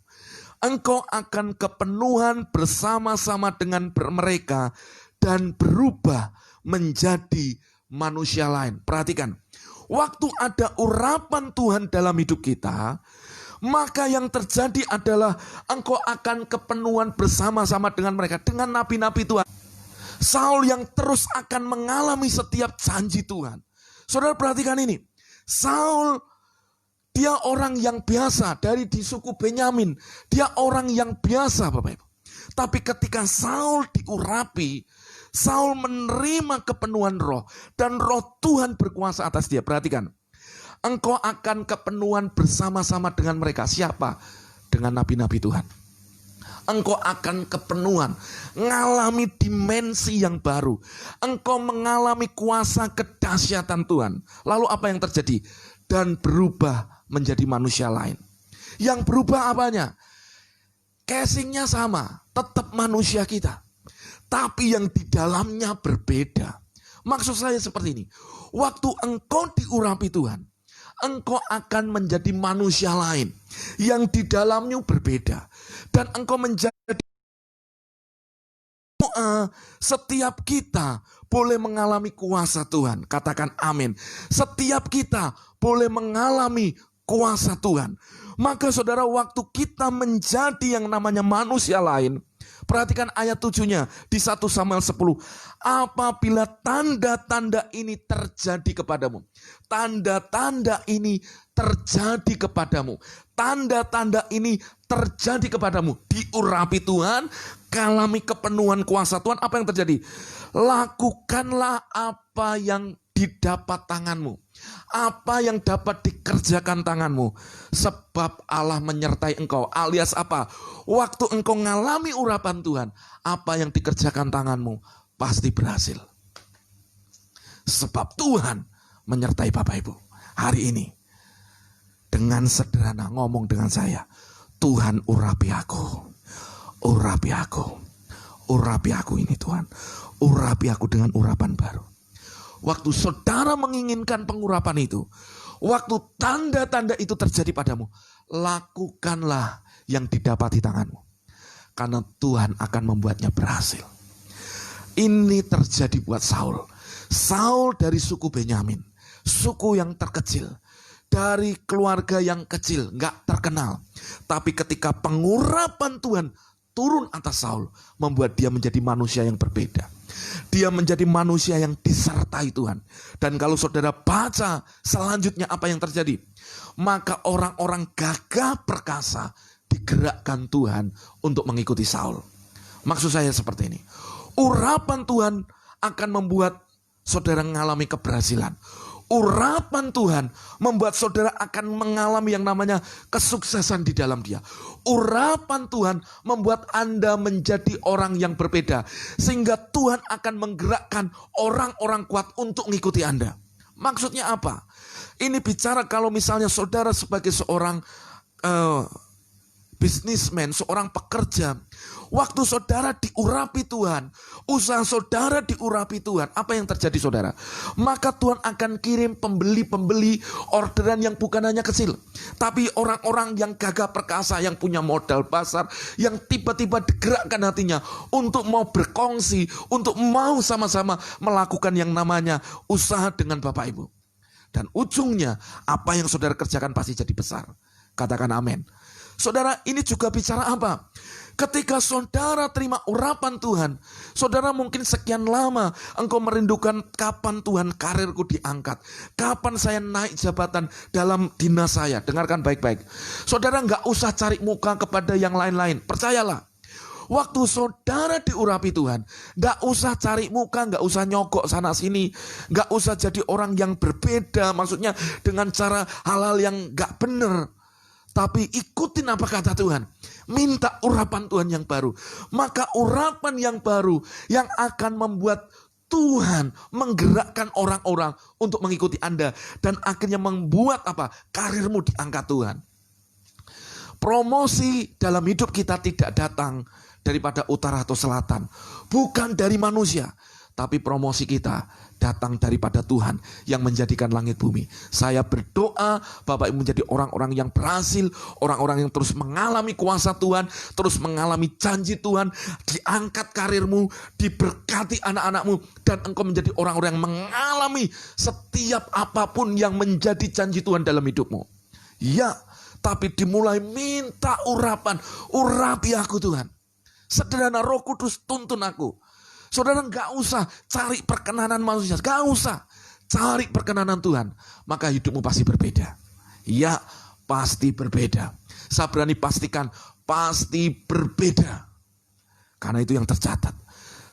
Engkau akan kepenuhan bersama-sama dengan mereka dan berubah menjadi manusia lain. Perhatikan, waktu ada urapan Tuhan dalam hidup kita, maka yang terjadi adalah engkau akan kepenuhan bersama-sama dengan mereka, dengan nabi-nabi Tuhan. Saul yang terus akan mengalami setiap janji Tuhan. Saudara, perhatikan ini. Saul, dia orang yang biasa dari di suku Benyamin. Dia orang yang biasa, Bapak Ibu. Tapi ketika Saul diurapi, Saul menerima kepenuhan roh, dan roh Tuhan berkuasa atas dia. Perhatikan, engkau akan kepenuhan bersama-sama dengan mereka. Siapa? Dengan nabi-nabi Tuhan. Engkau akan kepenuhan, mengalami dimensi yang baru. Engkau mengalami kuasa kedahsyatan Tuhan. Lalu apa yang terjadi? Dan berubah menjadi manusia lain. Yang berubah apanya? Casingnya sama, tetap manusia kita, tapi yang di dalamnya berbeda. Maksud saya seperti ini. Waktu engkau diurapi Tuhan, engkau akan menjadi manusia lain yang di dalamnya berbeda. Dan engkau menjadi setiap kita boleh mengalami kuasa Tuhan. Katakan amin. Setiap kita boleh mengalami kuasa Tuhan. Maka saudara, waktu kita menjadi yang namanya manusia lain, perhatikan ayat 7-nya di 1 Samuel 10. Apabila tanda-tanda ini terjadi kepadamu. Tanda-tanda ini terjadi kepadamu. Tanda-tanda ini terjadi kepadamu. Diurapi Tuhan, kalami kepenuhan kuasa Tuhan. Apa yang terjadi? Lakukanlah apa yang didapat tanganmu. Apa yang dapat dikerjakan tanganmu. Sebab Allah menyertai engkau. Alias apa? Waktu engkau mengalami urapan Tuhan, apa yang dikerjakan tanganmu pasti berhasil. Sebab Tuhan menyertai Bapak Ibu. Hari ini, dengan sederhana ngomong dengan saya, Tuhan urapi aku. Urapi aku. Urapi aku ini Tuhan. Urapi aku dengan urapan baru. Waktu saudara menginginkan pengurapan itu, waktu tanda-tanda itu terjadi padamu, lakukanlah yang didapati tanganmu. Karena Tuhan akan membuatnya berhasil. Ini terjadi buat Saul. Saul dari suku Benyamin, suku yang terkecil, dari keluarga yang kecil, gak terkenal. Tapi ketika pengurapan Tuhan turun atas Saul, membuat dia menjadi manusia yang berbeda. Dia menjadi manusia yang disertai Tuhan. Dan kalau saudara baca selanjutnya apa yang terjadi, maka orang-orang gagah perkasa digerakkan Tuhan untuk mengikuti Saul. Maksud saya seperti ini. Urapan Tuhan akan membuat saudara mengalami keberhasilan. Urapan Tuhan membuat saudara akan mengalami yang namanya kesuksesan di dalam Dia. Urapan Tuhan membuat Anda menjadi orang yang berbeda, sehingga Tuhan akan menggerakkan orang-orang kuat untuk mengikuti Anda. Maksudnya apa? Ini bicara kalau misalnya saudara sebagai seorang bisnismen, seorang pekerja, waktu saudara diurapi Tuhan, usaha saudara diurapi Tuhan, apa yang terjadi saudara? Maka Tuhan akan kirim pembeli-pembeli orderan yang bukan hanya kecil, tapi orang-orang yang gagah perkasa, yang punya modal pasar, yang tiba-tiba digerakkan hatinya untuk mau berkongsi, untuk mau sama-sama melakukan yang namanya usaha dengan Bapak Ibu. Dan ujungnya apa yang saudara kerjakan pasti jadi besar. Katakan amin. Saudara, ini juga bicara apa? Ketika saudara terima urapan Tuhan, saudara mungkin sekian lama engkau merindukan kapan Tuhan karirku diangkat, kapan saya naik jabatan dalam dinas saya. Dengarkan baik-baik. Saudara gak usah cari muka kepada yang lain-lain. Percayalah, waktu saudara diurapi Tuhan, gak usah cari muka, gak usah nyogok sana sini, gak usah jadi orang yang berbeda, maksudnya dengan cara hal-hal yang gak benar. Tapi ikutin apa kata Tuhan. Minta urapan Tuhan yang baru. Maka urapan yang baru yang akan membuat Tuhan menggerakkan orang-orang untuk mengikuti Anda. Dan akhirnya membuat apa? Karirmu diangkat Tuhan. Promosi dalam hidup kita tidak datang daripada utara atau selatan. Bukan dari manusia. Tapi promosi kita datang daripada Tuhan yang menjadikan langit bumi. Saya berdoa Bapak Ibu menjadi orang-orang yang berhasil, orang-orang yang terus mengalami kuasa Tuhan, terus mengalami janji Tuhan, diangkat karirmu, diberkati anak-anakmu, dan engkau menjadi orang-orang yang mengalami setiap apapun yang menjadi janji Tuhan dalam hidupmu. Ya, tapi dimulai minta urapan, urapi aku Tuhan. Sederhana, Roh Kudus tuntun aku. Saudara gak usah cari perkenanan manusia, gak usah cari perkenanan Tuhan, maka hidupmu pasti berbeda. Ya, pasti berbeda. Saya berani pastikan, pasti berbeda. Karena itu yang tercatat.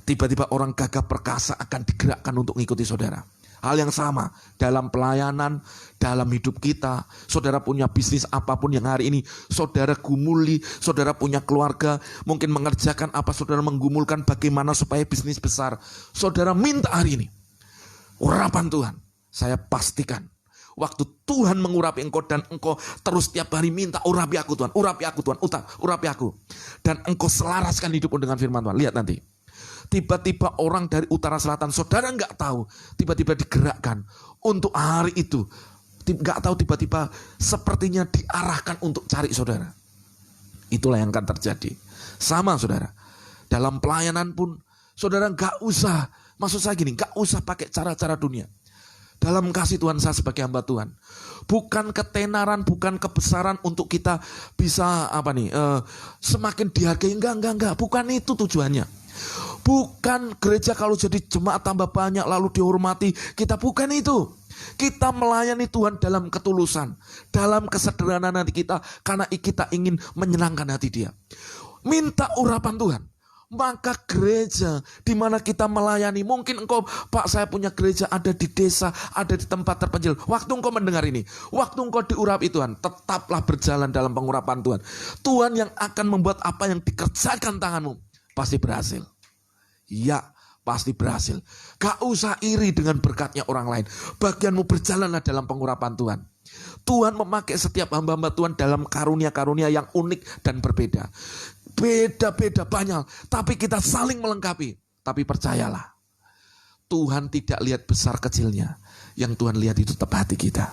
Tiba-tiba orang gagah perkasa akan digerakkan untuk mengikuti saudara. Hal yang sama dalam pelayanan, dalam hidup kita. Saudara punya bisnis apapun yang hari ini saudara gumuli, saudara punya keluarga, mungkin mengerjakan apa saudara menggumulkan bagaimana supaya bisnis besar. Saudara minta hari ini urapan Tuhan. Saya pastikan waktu Tuhan mengurapi engkau dan engkau terus tiap hari minta urapi aku Tuhan, urapi aku Tuhan, urapi aku. Dan engkau selaraskan hidupmu dengan firman Tuhan. Lihat nanti. Tiba-tiba orang dari utara selatan, saudara nggak tahu, tiba-tiba digerakkan untuk hari itu. Nggak tahu tiba-tiba sepertinya diarahkan untuk cari saudara. Itulah yang akan terjadi. Sama saudara, dalam pelayanan pun saudara nggak usah, maksud saya gini, nggak usah pakai cara-cara dunia. Dalam kasih Tuhan saya sebagai hamba Tuhan, bukan ketenaran, bukan kebesaran untuk kita bisa semakin dihargai, enggak, bukan itu tujuannya. Bukan gereja kalau jadi jemaat tambah banyak lalu dihormati, kita bukan itu. Kita melayani Tuhan dalam ketulusan, dalam kesederhanaan hati kita, karena kita ingin menyenangkan hati Dia. Minta urapan Tuhan. Maka gereja di mana kita melayani, mungkin engkau, Pak, saya punya gereja ada di desa, ada di tempat terpencil. Waktu engkau mendengar ini, waktu engkau diurapi Tuhan, tetaplah berjalan dalam pengurapan Tuhan. Tuhan yang akan membuat apa yang dikerjakan tanganmu pasti berhasil. Ya, pasti berhasil. Gak usah iri dengan berkatnya orang lain. Bagianmu berjalanlah dalam pengurapan Tuhan. Tuhan memakai setiap hamba-hamba Tuhan dalam karunia-karunia yang unik dan berbeda. Beda-beda banyak, tapi kita saling melengkapi. Tapi percayalah, Tuhan tidak lihat besar kecilnya. Yang Tuhan lihat itu tetap hati kita.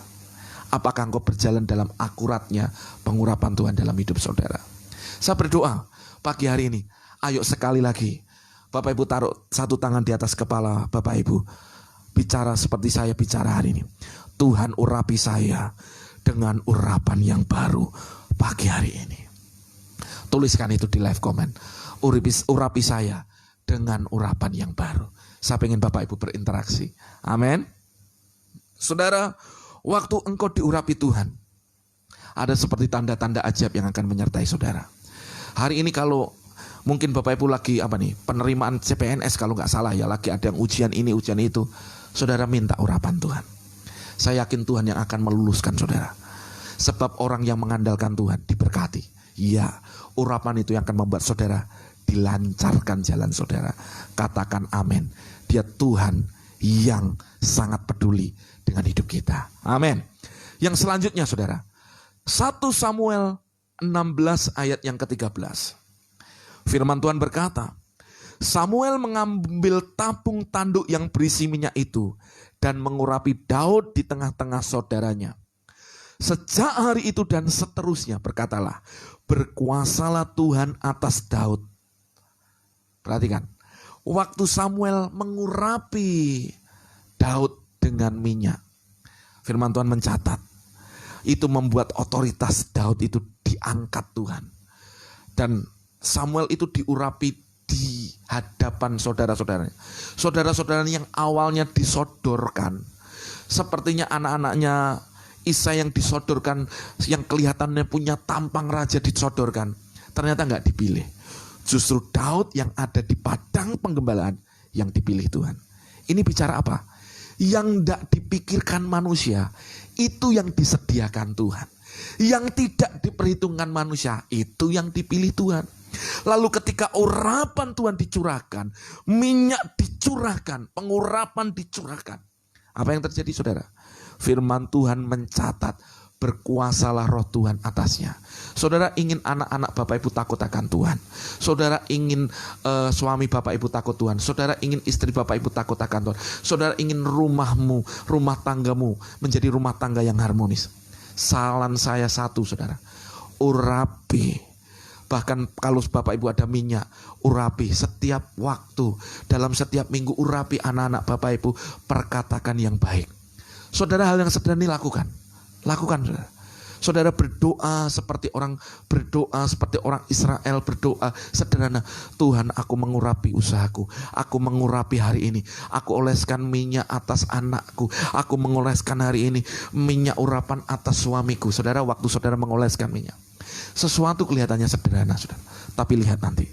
Apakah engkau berjalan dalam akuratnya pengurapan Tuhan dalam hidup saudara? Saya berdoa pagi hari ini, ayo sekali lagi Bapak Ibu taruh satu tangan di atas kepala Bapak Ibu. Bicara seperti saya bicara hari ini. Tuhan urapi saya dengan urapan yang baru pagi hari ini. Tuliskan itu di live comment. Urapi saya dengan urapan yang baru. Saya pengen Bapak Ibu berinteraksi. Amin. Saudara, waktu engkau diurapi Tuhan, ada seperti tanda-tanda ajaib yang akan menyertai saudara. Hari ini kalau mungkin Bapak Ibu lagi penerimaan CPNS kalau nggak salah ya, lagi ada yang ujian ini ujian itu, saudara minta urapan Tuhan. Saya yakin Tuhan yang akan meluluskan saudara. Sebab orang yang mengandalkan Tuhan diberkati. Ya, urapan itu yang akan membuat saudara dilancarkan jalan saudara. Katakan amin. Dia Tuhan yang sangat peduli dengan hidup kita. Amin. Yang selanjutnya saudara, 1 Samuel 16 ayat yang ke-13. Firman Tuhan berkata, Samuel mengambil tabung tanduk yang berisi minyak itu dan mengurapi Daud di tengah-tengah saudaranya. Sejak hari itu dan seterusnya berkatalah, berkuasalah Tuhan atas Daud. Perhatikan, waktu Samuel mengurapi Daud dengan minyak, firman Tuhan mencatat, itu membuat otoritas Daud itu diangkat Tuhan. Dan Samuel itu diurapi di hadapan saudara-saudaranya. Saudara-saudaranya yang awalnya disodorkan. Sepertinya anak-anaknya Isai yang disodorkan, yang kelihatannya punya tampang raja disodorkan. Ternyata gak dipilih. Justru Daud yang ada di padang penggembalaan yang dipilih Tuhan. Ini bicara apa? Yang tidak dipikirkan manusia, itu yang disediakan Tuhan. Yang tidak diperhitungkan manusia, itu yang dipilih Tuhan. Lalu ketika urapan Tuhan dicurahkan, minyak dicurahkan, pengurapan dicurahkan, apa yang terjadi saudara? Firman Tuhan mencatat, berkuasalah roh Tuhan atasnya. Saudara ingin anak-anak Bapak Ibu takut akan Tuhan. Saudara ingin suami Bapak Ibu takut Tuhan. Saudara ingin istri Bapak Ibu takut akan Tuhan. Saudara ingin rumahmu, rumah tanggamu menjadi rumah tangga yang harmonis. Saran saya satu saudara, urapi. Bahkan kalau Bapak Ibu ada minyak, urapi setiap waktu. Dalam setiap minggu urapi anak-anak Bapak Ibu, perkatakan yang baik. Saudara hal yang sederhana ini lakukan. Lakukan saudara. Saudara berdoa seperti orang Israel berdoa sederhana. Tuhan, aku mengurapi usahaku. Aku mengurapi hari ini. Aku oleskan minyak atas anakku. Aku mengoleskan hari ini minyak urapan atas suamiku. Saudara, waktu saudara mengoleskan minyak, sesuatu kelihatannya sederhana saudara. Tapi lihat nanti,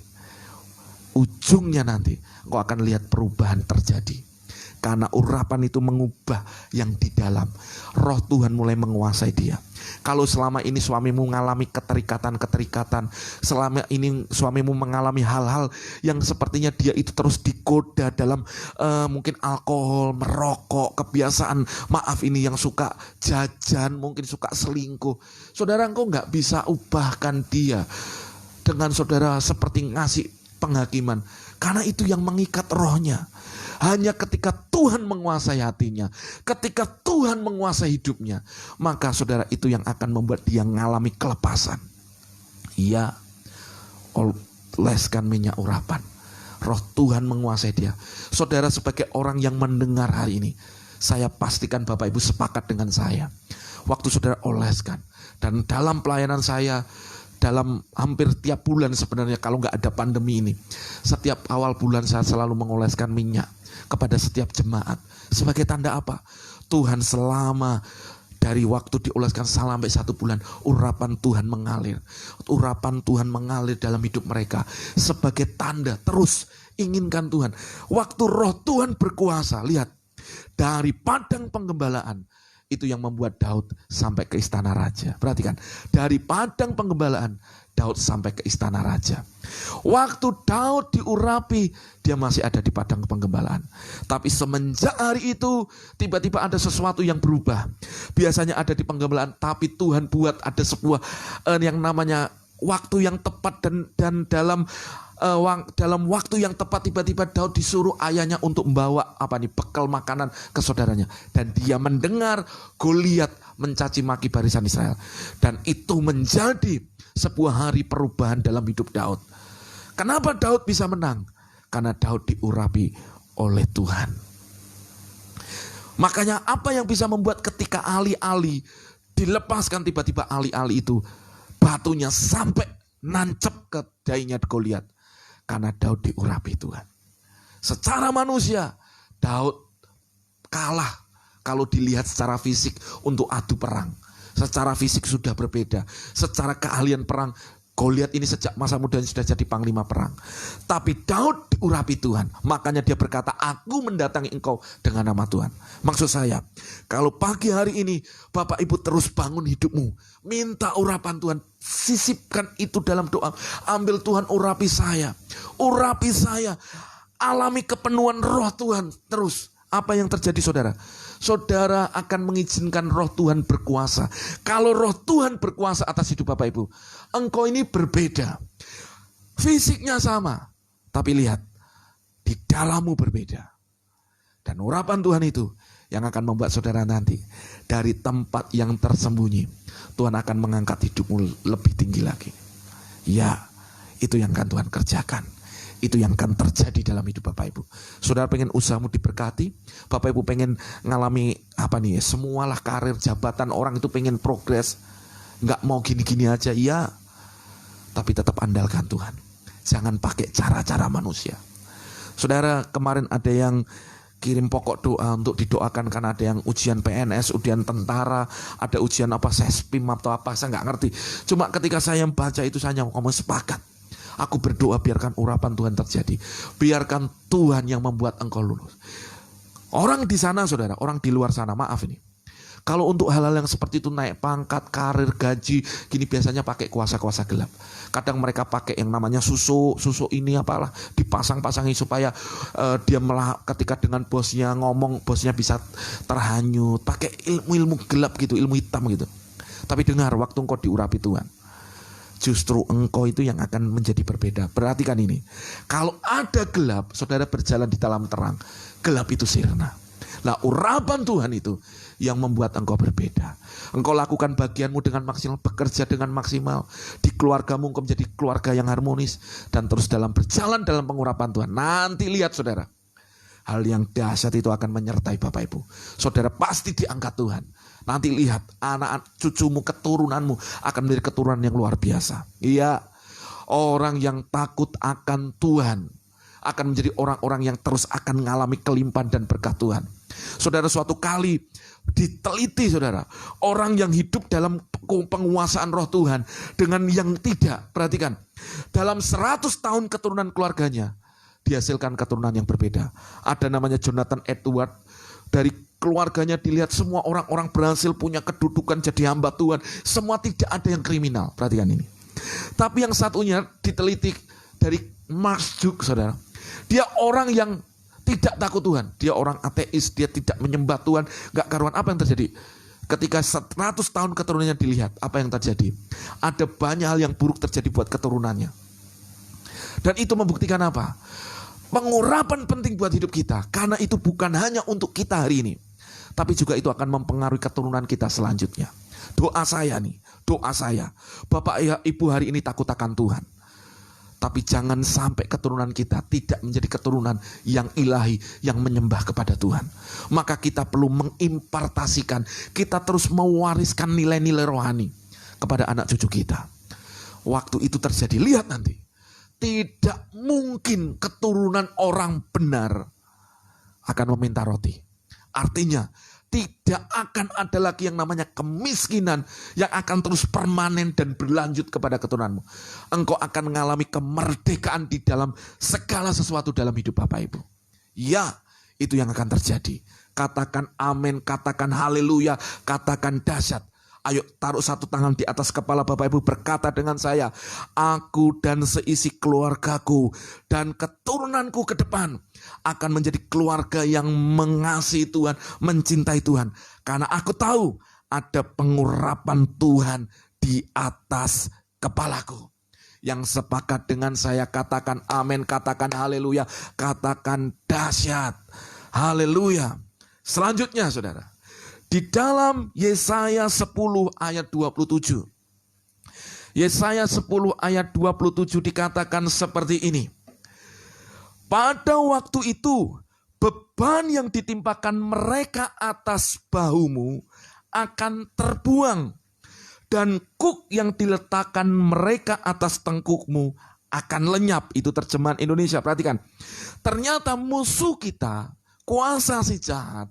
ujungnya nanti kau akan lihat perubahan terjadi. Karena urapan itu mengubah yang di dalam. Roh Tuhan mulai menguasai dia. Kalau selama ini suamimu mengalami keterikatan, selama ini suamimu mengalami hal-hal yang sepertinya dia itu terus digoda dalam mungkin alkohol, merokok, kebiasaan maaf ini yang suka jajan, mungkin suka selingkuh. Saudara, engkau gak bisa ubahkan dia dengan saudara seperti ngasih penghakiman. Karena itu yang mengikat rohnya. Hanya ketika Tuhan menguasai hatinya, ketika Tuhan menguasai hidupnya, maka saudara itu yang akan membuat dia mengalami kelepasan. Ia oleskan minyak urapan. Roh Tuhan menguasai dia. Saudara sebagai orang yang mendengar hari ini, saya pastikan Bapak Ibu sepakat dengan saya. Waktu saudara oleskan, dan dalam pelayanan saya, dalam hampir tiap bulan sebenarnya kalau nggak ada pandemi ini, setiap awal bulan saya selalu mengoleskan minyak kepada setiap jemaat. Sebagai tanda apa? Tuhan selama dari waktu dioleskan sampai 1 bulan, urapan Tuhan mengalir. Urapan Tuhan mengalir dalam hidup mereka. Sebagai tanda terus inginkan Tuhan. Waktu roh Tuhan berkuasa, lihat. Dari padang penggembalaan, itu yang membuat Daud sampai ke istana raja. Perhatikan, dari padang penggembalaan Daud sampai ke istana raja. Waktu Daud diurapi, dia masih ada di padang penggembalaan. Tapi semenjak hari itu, tiba-tiba ada sesuatu yang berubah. Biasanya ada di penggembalaan, tapi Tuhan buat ada sebuah yang namanya waktu yang tepat, dan dalam waktu yang tepat tiba-tiba Daud disuruh ayahnya untuk membawa bekal makanan ke saudaranya, dan dia mendengar Goliat mencaci maki barisan Israel, dan itu menjadi sebuah hari perubahan dalam hidup Daud. Kenapa Daud bisa menang? Karena Daud diurapi oleh Tuhan. Makanya apa yang bisa membuat ketika alih-alih dilepaskan, tiba-tiba alih-alih itu batunya sampai nancep ke dahinya Goliat. Karena Daud diurapi Tuhan. Secara manusia Daud kalah kalau dilihat secara fisik untuk adu perang. Secara fisik sudah berbeda. Secara keahlian perang, Goliat ini sejak masa mudanya sudah jadi panglima perang. Tapi Daud diurapi Tuhan. Makanya dia berkata, aku mendatangi engkau dengan nama Tuhan. Maksud saya, kalau pagi hari ini Bapak Ibu terus bangun hidupmu, minta urapan Tuhan, sisipkan itu dalam doa. Ambil Tuhan, urapi saya. Urapi saya. Alami kepenuhan roh Tuhan terus. Apa yang terjadi saudara? Saudara akan mengizinkan roh Tuhan berkuasa. Kalau roh Tuhan berkuasa atas hidup Bapak Ibu, engkau ini berbeda. Fisiknya sama, tapi lihat, di dalammu berbeda. Dan urapan Tuhan itu yang akan membuat saudara nanti dari tempat yang tersembunyi, Tuhan akan mengangkat hidupmu lebih tinggi lagi. Ya, itu yang akan Tuhan kerjakan. Itu yang akan terjadi dalam hidup Bapak Ibu. Saudara pengen usahamu diberkati, Bapak Ibu pengen ngalami semualah karir, jabatan, orang itu pengen progres, nggak mau gini-gini aja, iya. Tapi tetap andalkan Tuhan. Jangan pakai cara-cara manusia. Saudara, kemarin ada yang kirim pokok doa untuk didoakan karena ada yang ujian PNS, ujian tentara, ada ujian sespim atau apa, saya nggak ngerti. Cuma ketika saya membaca itu saya ngomong sepakat. Aku berdoa biarkan urapan Tuhan terjadi. Biarkan Tuhan yang membuat engkau lulus. Orang di sana saudara, orang di luar sana, maaf ini. Kalau untuk hal-hal yang seperti itu, naik pangkat, karir, gaji, gini biasanya pakai kuasa-kuasa gelap. Kadang mereka pakai yang namanya susu ini apalah, dipasang-pasangi supaya dia ketika dengan bosnya ngomong, bosnya bisa terhanyut. Pakai ilmu gelap gitu, ilmu hitam gitu. Tapi dengar, waktu engkau diurapi Tuhan, justru engkau itu yang akan menjadi berbeda. Perhatikan ini. Kalau ada gelap, saudara berjalan di dalam terang. Gelap itu sirna. Nah, urapan Tuhan itu yang membuat engkau berbeda. Engkau lakukan bagianmu dengan maksimal, bekerja dengan maksimal. Di keluargamu engkau menjadi keluarga yang harmonis. Dan terus berjalan dalam pengurapan Tuhan. Nanti lihat saudara, hal yang dahsyat itu akan menyertai Bapak Ibu. Saudara pasti diangkat Tuhan. Nanti lihat anak cucumu, keturunanmu akan menjadi keturunan yang luar biasa. Iya, orang yang takut akan Tuhan akan menjadi orang-orang yang terus akan mengalami kelimpahan dan berkat Tuhan. Saudara, suatu kali diteliti saudara, orang yang hidup dalam penguasaan roh Tuhan dengan yang tidak, perhatikan, dalam 100 tahun keturunan keluarganya dihasilkan keturunan yang berbeda. Ada namanya Jonathan Edward. Dari keluarganya dilihat semua orang-orang berhasil punya kedudukan jadi hamba Tuhan. Semua tidak ada yang kriminal. Perhatikan ini. Tapi yang satunya diteliti dari Marduk saudara. Dia orang yang tidak takut Tuhan. Dia orang ateis. Dia tidak menyembah Tuhan. Gak karuan. Apa yang terjadi? Ketika 100 tahun keturunannya dilihat. Apa yang terjadi? Ada banyak hal yang buruk terjadi buat keturunannya. Dan itu membuktikan apa? Pengurapan penting buat hidup kita. Karena itu bukan hanya untuk kita hari ini, tapi juga itu akan mempengaruhi keturunan kita selanjutnya. Doa saya nih, doa saya, Bapak Ibu hari ini takut akan Tuhan. Tapi jangan sampai keturunan kita tidak menjadi keturunan yang ilahi, yang menyembah kepada Tuhan. Maka kita perlu mengimpartasikan, kita terus mewariskan nilai-nilai rohani kepada anak cucu kita. Waktu itu terjadi, lihat nanti. Tidak mungkin keturunan orang benar akan meminta roti. Artinya tidak akan ada lagi yang namanya kemiskinan yang akan terus permanen dan berlanjut kepada keturunanmu. Engkau akan mengalami kemerdekaan di dalam segala sesuatu dalam hidup Bapak Ibu. Ya, itu yang akan terjadi. Katakan amin, katakan haleluya, katakan dahsyat. Ayo taruh satu tangan di atas kepala Bapak Ibu, berkata dengan saya, aku dan seisi keluargaku dan keturunanku ke depan akan menjadi keluarga yang mengasihi Tuhan, mencintai Tuhan. Karena aku tahu ada pengurapan Tuhan di atas kepalaku. Yang sepakat dengan saya katakan amin, katakan haleluya, katakan dahsyat. Haleluya. Selanjutnya saudara. Di dalam Yesaya 10 ayat 27. Yesaya 10 ayat 27 dikatakan seperti ini. Pada waktu itu, beban yang ditimpakan mereka atas bahumu akan terbuang, dan kuk yang diletakkan mereka atas tengkukmu akan lenyap. Itu terjemahan Indonesia. Perhatikan, ternyata musuh kita, kuasa si jahat,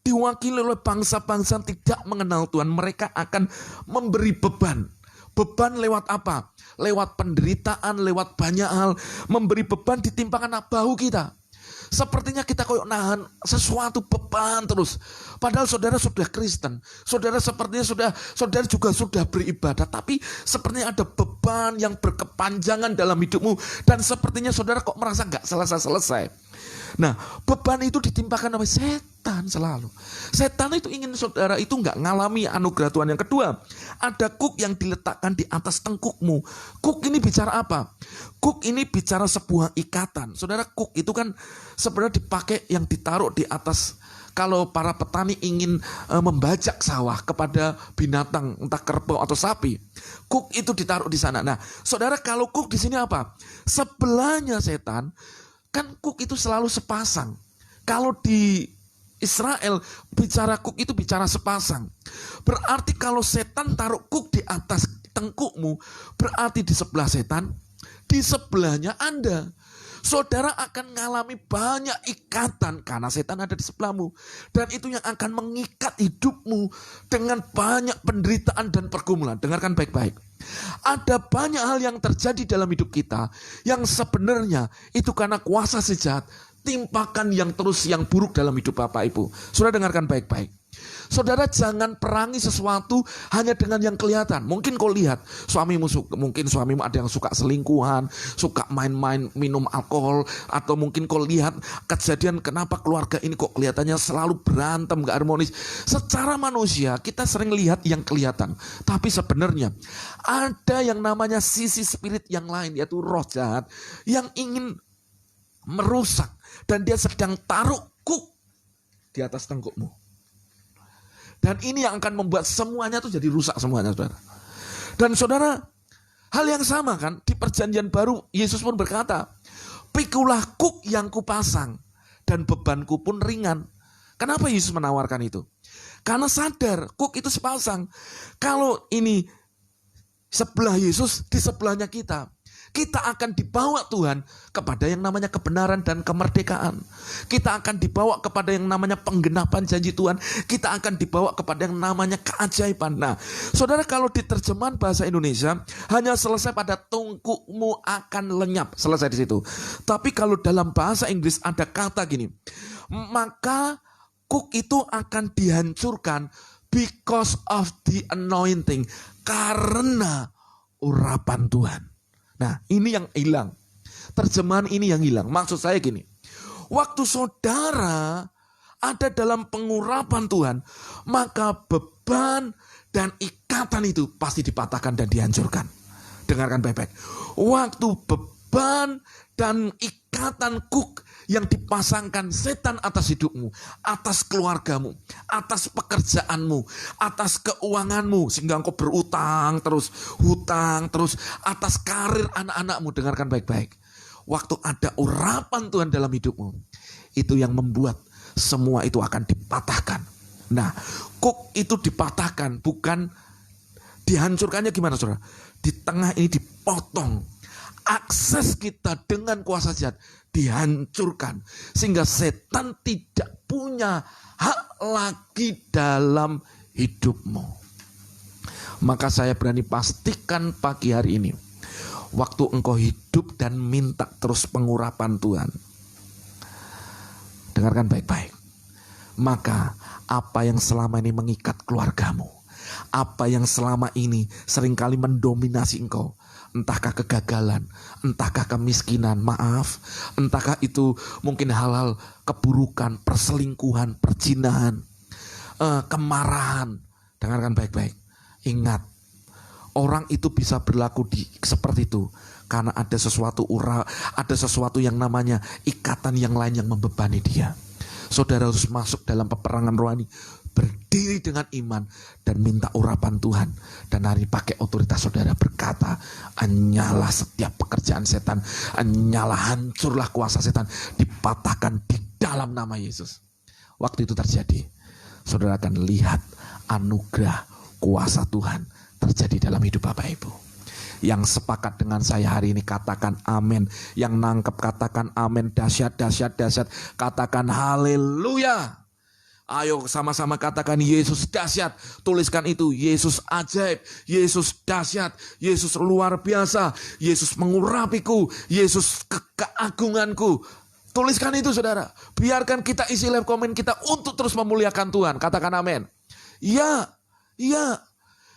diwakili oleh bangsa-bangsa tidak mengenal Tuhan. Mereka akan memberi beban. Beban lewat apa? Lewat penderitaan, lewat banyak hal. Memberi beban ditimpakan bahu kita. Sepertinya kita kayak nahan sesuatu beban terus. Padahal saudara sudah Kristen. Saudara sepertinya saudara juga sudah beribadah. Tapi sepertinya ada beban yang berkepanjangan dalam hidupmu. Dan sepertinya saudara kok merasa gak selesai-selesai. Nah, beban itu ditimpakan oleh setan selalu. Setan itu ingin saudara itu gak ngalami anugerah Tuhan. Yang kedua, ada kuk yang diletakkan di atas tengkukmu. Kuk ini bicara apa? Kuk ini bicara sebuah ikatan. Saudara, kuk itu kan sebenarnya dipakai yang ditaruh di atas. Kalau para petani ingin membajak sawah kepada binatang, entah kerbau atau sapi, kuk itu ditaruh di sana. Nah, saudara, kalau kuk di sini apa? Sebelahnya setan. Kan kuk itu selalu sepasang. Kalau di Israel bicara kuk itu bicara sepasang. Berarti kalau setan taruh kuk di atas tengkukmu, berarti di sebelah setan, di sebelahnya Anda. Saudara akan mengalami banyak ikatan karena setan ada di sebelahmu. Dan itu yang akan mengikat hidupmu dengan banyak penderitaan dan pergumulan. Dengarkan baik-baik. Ada banyak hal yang terjadi dalam hidup kita yang sebenarnya itu karena kuasa si jahat timpakan yang buruk dalam hidup Bapak Ibu. Saudara dengarkan baik-baik. Saudara jangan perangi sesuatu hanya dengan yang kelihatan. Mungkin kau lihat mungkin suamimu ada yang suka selingkuhan, suka main-main minum alkohol, atau mungkin kau lihat kejadian kenapa keluarga ini kok kelihatannya selalu berantem, gak harmonis. Secara manusia kita sering lihat yang kelihatan, tapi sebenarnya ada yang namanya sisi spirit yang lain, yaitu roh jahat yang ingin merusak, dan dia sedang taruh kuk di atas tengkukmu. Dan ini yang akan membuat semuanya itu jadi rusak semuanya, saudara. Dan saudara, hal yang sama kan di perjanjian baru Yesus pun berkata, pikulah kuk yang kupasang dan bebanku pun ringan. Kenapa Yesus menawarkan itu? Karena sadar kuk itu sepasang. Kalau ini sebelah Yesus, di sebelahnya kita akan dibawa Tuhan kepada yang namanya kebenaran dan kemerdekaan. Kita akan dibawa kepada yang namanya penggenapan janji Tuhan. Kita akan dibawa kepada yang namanya keajaiban. Nah, saudara, kalau di terjemahan bahasa Indonesia hanya selesai pada tengkukmu akan lenyap, selesai di situ. Tapi kalau dalam bahasa Inggris ada kata gini, maka kuk itu akan dihancurkan because of the anointing, karena urapan Tuhan. Nah, ini yang hilang. Terjemahan ini yang hilang. Maksud saya gini. Waktu saudara ada dalam pengurapan Tuhan, maka beban dan ikatan itu pasti dipatahkan dan dihancurkan. Dengarkan baik-baik. Waktu beban dan ikatan kuk yang dipasangkan setan atas hidupmu, atas keluargamu, atas pekerjaanmu, atas keuanganmu, sehingga engkau berutang terus, hutang terus, atas karir anak-anakmu. Dengarkan baik-baik. Waktu ada urapan Tuhan dalam hidupmu, itu yang membuat semua itu akan dipatahkan. Nah, kuk itu dipatahkan, bukan dihancurkannya gimana, saudara? Di tengah ini dipotong. Akses kita dengan kuasa jahat dihancurkan, sehingga setan tidak punya hak lagi dalam hidupmu. Maka saya berani pastikan pagi hari ini, waktu engkau hidup dan minta terus pengurapan Tuhan, dengarkan baik-baik, maka apa yang selama ini mengikat keluargamu, apa yang selama ini seringkali mendominasi engkau, entahkah kegagalan, entahkah kemiskinan, maaf, entahkah itu mungkin hal-hal keburukan, perselingkuhan, perzinahan, kemarahan. Dengarkan baik-baik. Ingat, orang itu bisa berlaku seperti itu karena ada sesuatu yang namanya ikatan yang lain yang membebani dia. Saudara harus masuk dalam peperangan rohani, berdiri dengan iman dan minta urapan Tuhan. Dan hari pakai otoritas saudara berkata, anyalah setiap pekerjaan setan, anyalah hancurlah kuasa setan, dipatahkan di dalam nama Yesus. Waktu itu terjadi, saudara akan lihat anugerah kuasa Tuhan terjadi dalam hidup Bapak Ibu. Yang sepakat dengan saya hari ini katakan amin. Yang nangkep katakan amin. Dahsyat, dahsyat, dahsyat. Katakan haleluya. Ayo sama-sama katakan Yesus dahsyat. Tuliskan itu, Yesus ajaib, Yesus dahsyat, Yesus luar biasa, Yesus mengurapiku, Yesus keagunganku. Tuliskan itu saudara. Biarkan kita isi live komen kita untuk terus memuliakan Tuhan. Katakan amin. Ya, ya.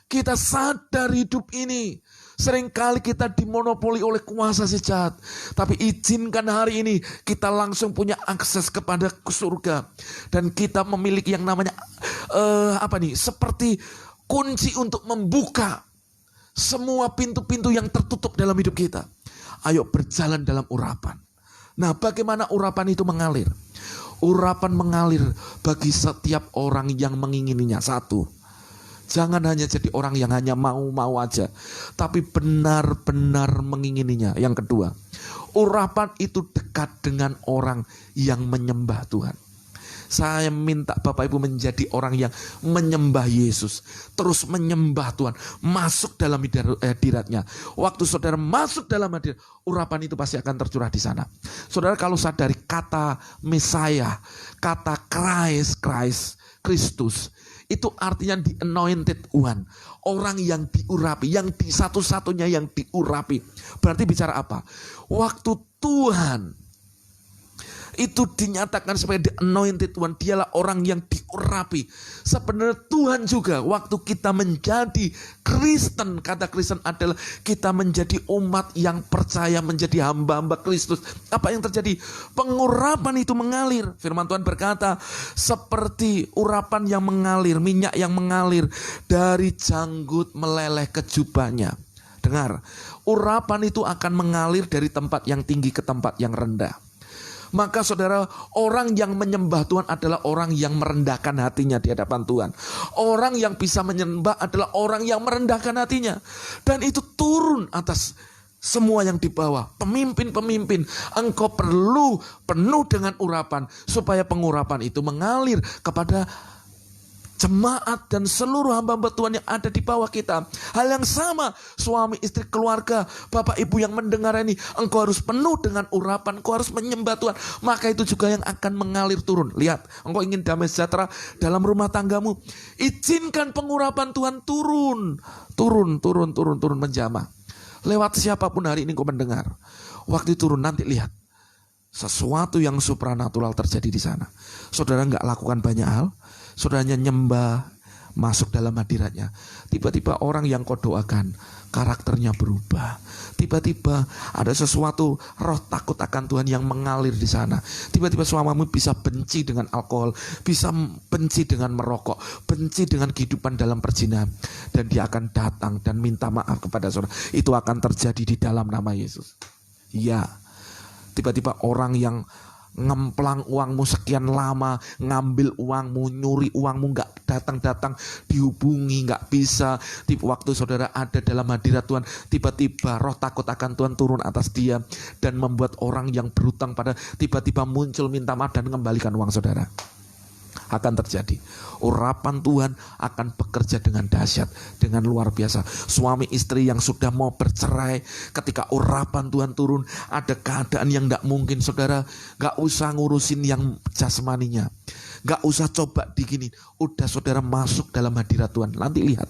Kita sadar hidup ini seringkali kita dimonopoli oleh kuasa si jahat. Tapi izinkan hari ini kita langsung punya akses kepada surga. Dan kita memiliki yang namanya seperti kunci untuk membuka semua pintu-pintu yang tertutup dalam hidup kita. Ayo berjalan dalam urapan. Nah, bagaimana urapan itu mengalir? Urapan mengalir bagi setiap orang yang mengingininya. Satu, jangan hanya jadi orang yang hanya mau-mau aja, tapi benar-benar mengingininya. Yang kedua, urapan itu dekat dengan orang yang menyembah Tuhan. Saya minta Bapak Ibu menjadi orang yang menyembah Yesus, terus menyembah Tuhan, masuk dalam hadiratnya. Waktu saudara masuk dalam hadirat, urapan itu pasti akan tercurah di sana. Saudara kalau sadari kata Mesiah, kata Kristus, itu artinya the anointed one. Orang yang diurapi, yang di satu-satunya yang diurapi. Berarti bicara apa? Waktu Tuhan itu dinyatakan sebagai the anointed one, dialah orang yang diurapi. Sebenarnya Tuhan juga waktu kita menjadi Kristen, kata Kristen adalah kita menjadi umat yang percaya, menjadi hamba-hamba Kristus. Apa yang terjadi? Pengurapan itu mengalir. Firman Tuhan berkata, seperti urapan yang mengalir, minyak yang mengalir dari janggut meleleh ke jubahnya. Dengar, urapan itu akan mengalir dari tempat yang tinggi ke tempat yang rendah. Maka saudara, orang yang menyembah Tuhan adalah orang yang merendahkan hatinya di hadapan Tuhan. Orang yang bisa menyembah adalah orang yang merendahkan hatinya. Dan itu turun atas semua yang di bawah. Pemimpin-pemimpin, engkau perlu penuh dengan urapan, supaya pengurapan itu mengalir kepada jemaat dan seluruh hamba-hamba Tuhan yang ada di bawah kita. Hal yang sama, suami, istri, keluarga, Bapak Ibu yang mendengar ini, engkau harus penuh dengan urapan, engkau harus menyembah Tuhan. Maka itu juga yang akan mengalir turun. Lihat, engkau ingin damai sejahtera dalam rumah tanggamu, izinkan pengurapan Tuhan turun menjamah. Lewat siapapun hari ini engkau mendengar. Waktu turun nanti lihat, sesuatu yang supranatural terjadi di sana. Saudara nggak lakukan banyak hal, saudaranya nyembah, masuk dalam hadiratnya. Tiba-tiba orang yang kau doakan, karakternya berubah. Tiba-tiba ada sesuatu roh takut akan Tuhan yang mengalir di sana. Tiba-tiba suamimu bisa benci dengan alkohol, bisa benci dengan merokok, benci dengan kehidupan dalam perzinahan. Dan dia akan datang dan minta maaf kepada saudara. Itu akan terjadi di dalam nama Yesus. Ya, tiba-tiba orang yang ngemplang uangmu sekian lama, ngambil uangmu, nyuri uangmu, gak datang-datang, dihubungi gak bisa. Waktu saudara ada dalam hadirat Tuhan, tiba-tiba roh takut akan Tuhan turun atas dia dan membuat orang yang berhutang pada tiba-tiba muncul minta maaf dan mengembalikan uang saudara. Akan terjadi. Urapan Tuhan akan bekerja dengan dahsyat, dengan luar biasa. Suami istri yang sudah mau bercerai, ketika urapan Tuhan turun, ada keadaan yang tidak mungkin saudara. Gak usah ngurusin yang jasmaninya, gak usah coba digini. Udah saudara masuk dalam hadirat Tuhan. Nanti lihat,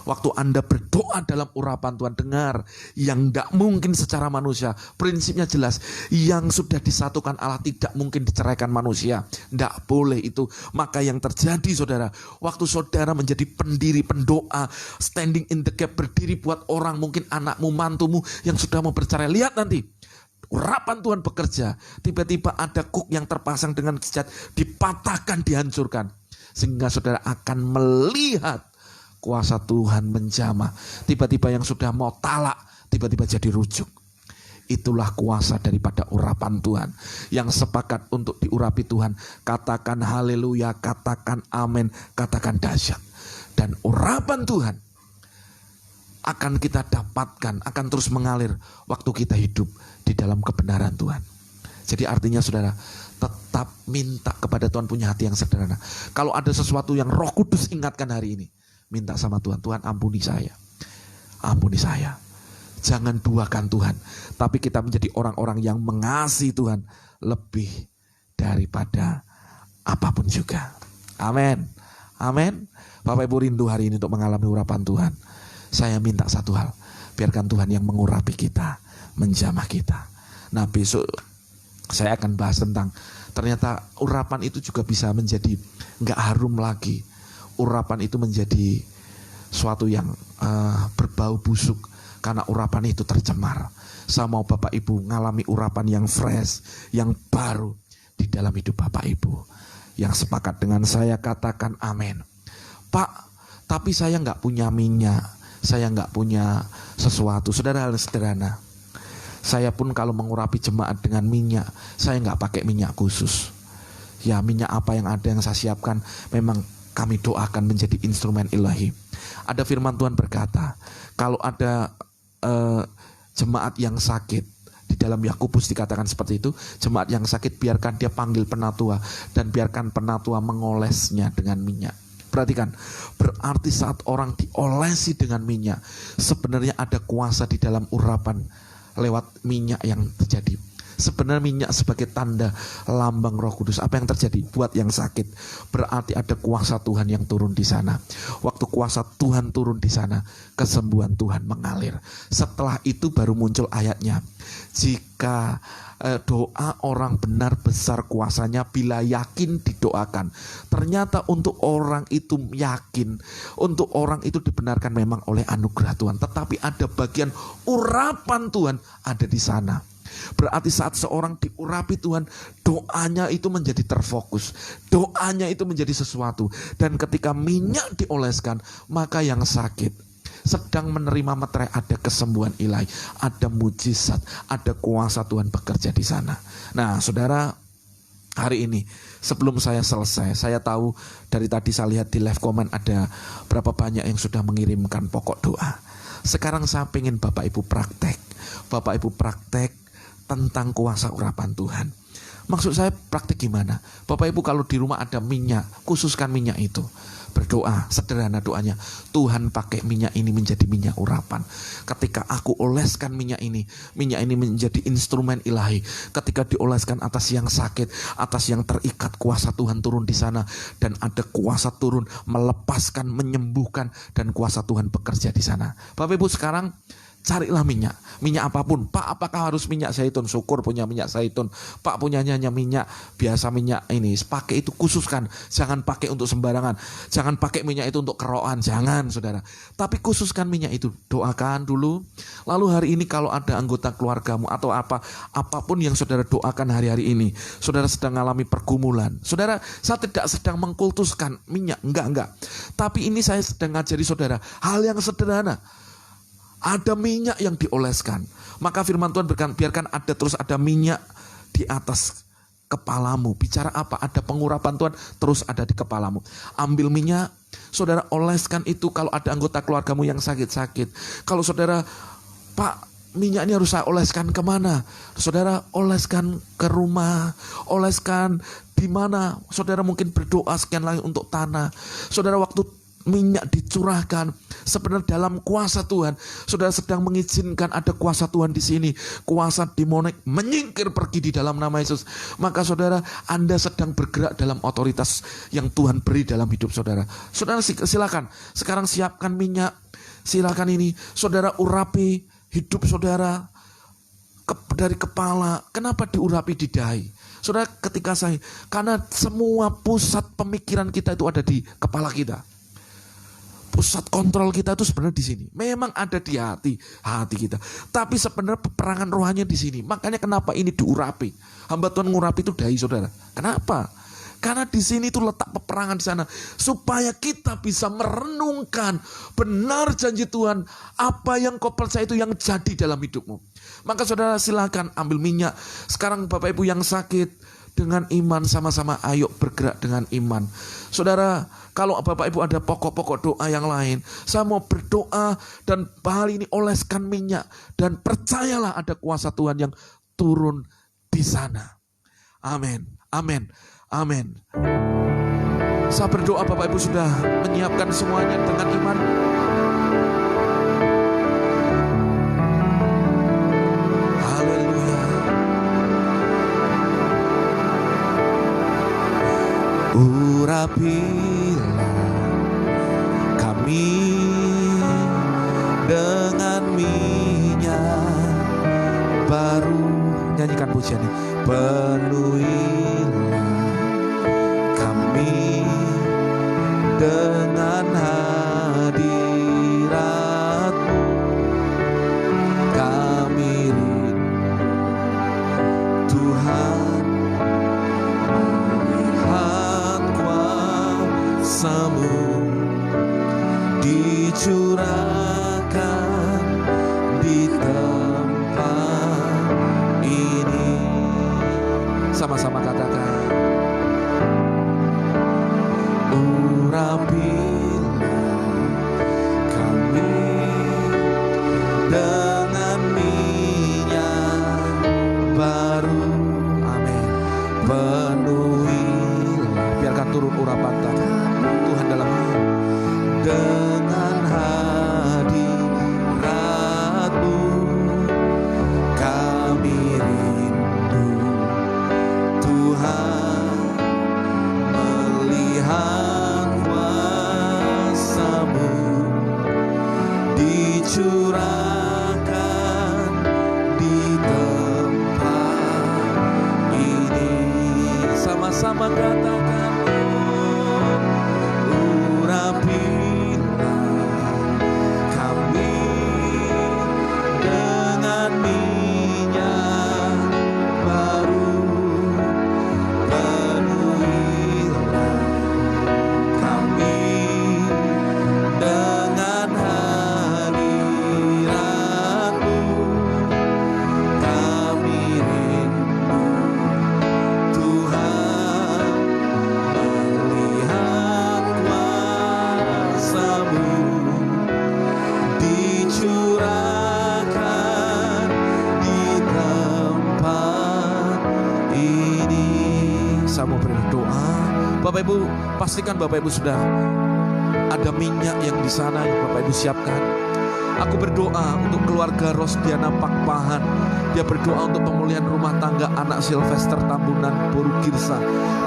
waktu Anda berdoa dalam urapan Tuhan, dengar, yang tidak mungkin secara manusia, prinsipnya jelas, yang sudah disatukan Allah tidak mungkin diceraikan manusia, tidak boleh itu. Maka yang terjadi saudara, waktu saudara menjadi pendiri, pendoa, standing in the gap, berdiri buat orang, mungkin anakmu, mantumu yang sudah mau bercerai, lihat nanti, urapan Tuhan bekerja, tiba-tiba ada kuk yang terpasang dengan sejat, dipatahkan, dihancurkan, sehingga saudara akan melihat kuasa Tuhan menjamah. Tiba-tiba yang sudah mau talak, tiba-tiba jadi rujuk. Itulah kuasa daripada urapan Tuhan. Yang sepakat untuk diurapi Tuhan, katakan haleluya, katakan amin, katakan dahsyat. Dan urapan Tuhan akan kita dapatkan, akan terus mengalir waktu kita hidup di dalam kebenaran Tuhan. Jadi artinya saudara, tetap minta kepada Tuhan, punya hati yang sederhana. Kalau ada sesuatu yang Roh Kudus ingatkan hari ini, minta sama Tuhan, Tuhan ampuni saya. Ampuni saya. Jangan duakan Tuhan, tapi kita menjadi orang-orang yang mengasihi Tuhan lebih daripada apapun juga. Amin. Amin. Bapak Ibu rindu hari ini untuk mengalami urapan Tuhan. Saya minta satu hal, biarkan Tuhan yang mengurapi kita, menjamah kita. Nah, besok saya akan bahas tentang ternyata urapan itu juga bisa menjadi gak harum lagi. Urapan itu menjadi suatu yang berbau busuk karena urapan itu tercemar. Saya mau Bapak Ibu ngalami urapan yang fresh, yang baru di dalam hidup Bapak Ibu. Yang sepakat dengan saya katakan amin. Pak, tapi saya gak punya minyak, saya gak punya sesuatu. Saudara, hal sederhana. Saya pun kalau mengurapi jemaat dengan minyak, saya gak pakai minyak khusus. Ya, minyak apa yang ada yang saya siapkan, memang kami doakan menjadi instrumen ilahi. Ada firman Tuhan berkata, kalau ada jemaat yang sakit, di dalam Yakobus dikatakan seperti itu, jemaat yang sakit biarkan dia panggil penatua dan biarkan penatua mengolesnya dengan minyak. Perhatikan, berarti saat orang diolesi dengan minyak, sebenarnya ada kuasa di dalam urapan lewat minyak yang terjadi. Sebenarnya minyak sebagai tanda lambang Roh Kudus. Apa yang terjadi buat yang sakit? Berarti ada kuasa Tuhan yang turun di sana. Waktu kuasa Tuhan turun di sana, kesembuhan Tuhan mengalir. Setelah itu baru muncul ayatnya. Jika doa orang benar besar kuasanya bila yakin didoakan. Ternyata untuk orang itu yakin, untuk orang itu dibenarkan memang oleh anugerah Tuhan. Tetapi ada bagian urapan Tuhan ada di sana. Berarti saat seorang diurapi Tuhan, doanya itu menjadi terfokus, doanya itu menjadi sesuatu. Dan ketika minyak dioleskan, maka yang sakit sedang menerima meterai, ada kesembuhan ilahi, ada mujizat, ada kuasa Tuhan bekerja di sana. Nah, saudara, hari ini sebelum saya selesai, saya tahu dari tadi saya lihat di live comment ada berapa banyak yang sudah mengirimkan pokok doa. Sekarang saya pengen Bapak Ibu praktek tentang kuasa urapan Tuhan. Maksud saya praktik gimana? Bapak Ibu kalau di rumah ada minyak, khususkan minyak itu. Berdoa, sederhana doanya. Tuhan pakai minyak ini menjadi minyak urapan. Ketika aku oleskan minyak ini menjadi instrumen ilahi. Ketika dioleskan atas yang sakit, atas yang terikat, kuasa Tuhan turun di sana. Dan ada kuasa turun melepaskan, menyembuhkan, dan kuasa Tuhan bekerja di sana. Bapak Ibu sekarang carilah minyak apapun. Pak, apakah harus minyak zaitun? Syukur punya minyak zaitun. Pak, punyanya hanya minyak biasa, minyak ini. Pakai itu, khususkan. Jangan pakai untuk sembarangan. Jangan pakai minyak itu untuk kerokan. Jangan, saudara. Tapi khususkan minyak itu. Doakan dulu. Lalu hari ini kalau ada anggota keluargamu atau apapun yang saudara doakan hari-hari ini, saudara sedang mengalami pergumulan. Saudara, saya tidak sedang mengkultuskan minyak. Enggak. Tapi ini saya sedang ngajari saudara hal yang sederhana. Ada minyak yang dioleskan. Maka firman Tuhan biarkan ada minyak di atas kepalamu. Bicara apa? Ada pengurapan Tuhan terus ada di kepalamu. Ambil minyak, saudara oleskan itu kalau ada anggota keluargamu yang sakit-sakit. Kalau saudara, Pak, minyak ini harus saya oleskan kemana? Saudara oleskan ke rumah, oleskan di mana? Saudara mungkin berdoa sekian lagi untuk tanah. Saudara waktu minyak dicurahkan, sebenarnya dalam kuasa Tuhan, saudara sedang mengizinkan ada kuasa Tuhan di sini. Kuasa demonik menyingkir pergi di dalam nama Yesus. Maka saudara, Anda sedang bergerak dalam otoritas yang Tuhan beri dalam hidup saudara. Saudara silakan, sekarang siapkan minyak, silakan ini, saudara urapi hidup saudara dari kepala. Kenapa diurapi di dahi? Saudara, karena semua pusat pemikiran kita itu ada di kepala kita. Pusat kontrol kita itu sebenarnya di sini. Memang ada di hati kita. Tapi sebenarnya peperangan rohanya di sini. Makanya kenapa ini diurapi? Hamba Tuhan ngurapi itu dahi saudara. Kenapa? Karena di sini itu letak peperangan di sana. Supaya kita bisa merenungkan benar janji Tuhan. Apa yang kau percaya itu yang jadi dalam hidupmu. Maka saudara silakan ambil minyak. Sekarang Bapak Ibu yang sakit, dengan iman sama-sama ayo bergerak dengan iman. Saudara, kalau Bapak Ibu ada pokok-pokok doa yang lain, saya mau berdoa dan hari ini oleskan minyak. Dan percayalah ada kuasa Tuhan yang turun di sana. Amin, amin, amin. Saya berdoa Bapak Ibu sudah menyiapkan semuanya dengan iman. Haleluya. Urapilah kami dengan minyak baru. Nyanyikan pujian ini. Penuhilah kami dengan hadirat-Mu. Kami rindu Tuhan, melihat kuasa-Mu dicurahkan di tempat ini. Sama-sama katakan. Urapilah kami dengan minyak baru. Amin. Penuhilah, biarkan turun urapan Tuhan dalam dengan hadirat-Mu. Kami rindu Tuhan, melihat kuasa-Mu dicurahkan di tempat ini. Sama-sama katakan. Urapilah kami dengan minyak baru. Penuhilah kami dengan hadirat-Mu. Kami rindu Tuhan, melihat kuasa-Mu dicurahkan di tempat ini. Saya mau berdoa. Bapak Ibu, pastikan Bapak Ibu sudah ada minyak yang di sana yang Bapak Ibu siapkan. Aku berdoa untuk keluarga Rosdiana Pakpahan. Dia berdoa untuk pemulihan rumah tangga anak Sylvester Tambunan Boru Girsa.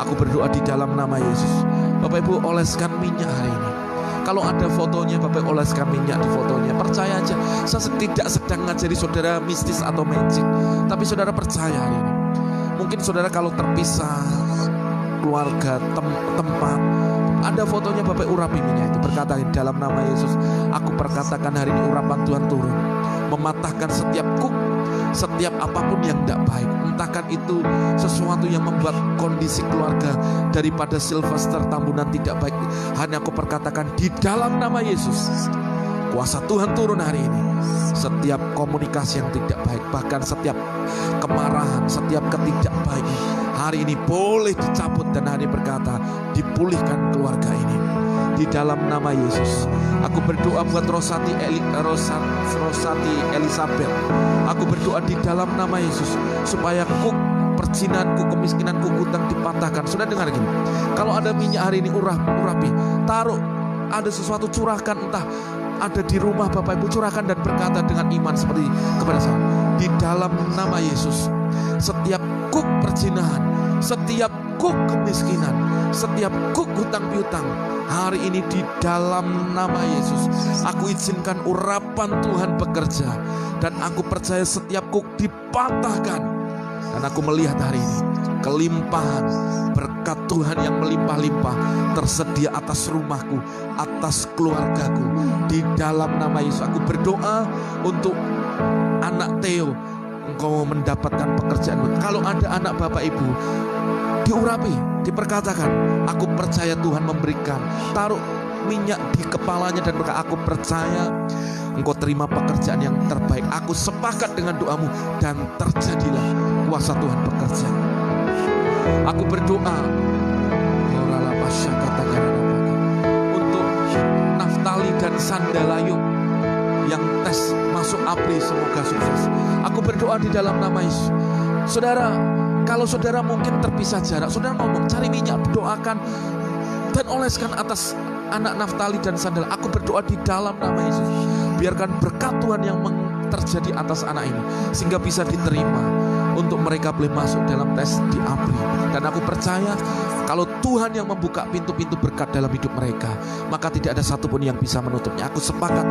Aku berdoa di dalam nama Yesus. Bapak Ibu oleskan minyak hari ini. Kalau ada fotonya, Bapak oleskan minyak di fotonya. Percaya aja, saya tidak sedang ngajari saudara mistis atau magic, tapi saudara percaya hari ini. Mungkin saudara kalau terpisah, keluarga, tempat, ada fotonya, Bapak urapi minyak itu. Berkata di dalam nama Yesus, aku perkatakan hari ini urapan Tuhan turun, mematahkan setiap kuk, setiap apapun yang tidak baik. Entahkan itu sesuatu yang membuat kondisi keluarga daripada Sylvester Tambunan tidak baik. Hanya aku perkatakan di dalam nama Yesus, kuasa Tuhan turun hari ini. Setiap komunikasi yang tidak baik, bahkan setiap kemarahan, setiap ketidakbaikan, hari ini boleh dicabut. Dan hari ini berkata, dipulihkan keluarga ini di dalam nama Yesus. Aku berdoa buat Rosati Elizabeth. Aku berdoa di dalam nama Yesus supaya perzinanku, kemiskinanku, utang dipatahkan. Sudah dengar gini, kalau ada minyak hari ini urapi, taruh, ada sesuatu curahkan, entah ada di rumah Bapak Ibu, curahkan dan berkata dengan iman seperti kepada saya. Di dalam nama Yesus, setiap kuk perzinahan, setiap kuk kemiskinan, setiap kuk hutang piutang, hari ini di dalam nama Yesus, aku izinkan urapan Tuhan bekerja. Dan aku percaya setiap kuk dipatahkan. Dan aku melihat hari ini kelimpahan berkat Tuhan yang melimpah-limpah tersedia atas rumahku, atas keluargaku. Di dalam nama Yesus aku berdoa untuk anak Theo. engkau mendapatkan pekerjaan. Kalau ada anak Bapak Ibu, diurapi, diperkatakan, aku percaya Tuhan memberikan. Taruh minyak di kepalanya dan berkata, aku percaya engkau terima pekerjaan yang terbaik. Aku sepakat dengan doamu dan terjadilah kuasa Tuhan bekerja. Aku berdoa untuk Naftali dan Sandalayung yang tes masuk APRI, semoga sukses. Aku berdoa di dalam nama Yesus. Saudara, kalau saudara mungkin terpisah jarak, saudara ngomong, cari minyak, doakan dan oleskan atas anak Naftali dan Sandalayung. Aku berdoa di dalam nama Yesus, biarkan berkat Tuhan yang terjadi atas anak ini sehingga bisa diterima untuk mereka boleh masuk dalam tes di APRI. Dan aku percaya kalau Tuhan yang membuka pintu-pintu berkat dalam hidup mereka, maka tidak ada satupun yang bisa menutupnya. Aku sepakat,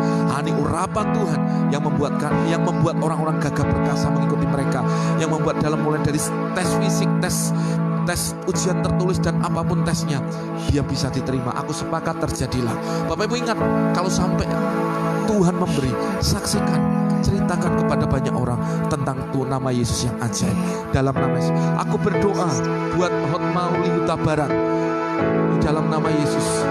ini urapan Tuhan yang membuat orang-orang gagah perkasa mengikuti mereka, yang membuat dalam mulai dari tes fisik, tes ujian tertulis dan apapun tesnya, dia bisa diterima. Aku sepakat terjadilah. Bapak Ibu ingat, kalau sampai Tuhan memberi, saksikan, ceritakan kepada banyak orang tentang nama Yesus yang ajaib. Dalam nama Yesus, aku berdoa buat Hotmauli Huta Barat. Di dalam nama Yesus,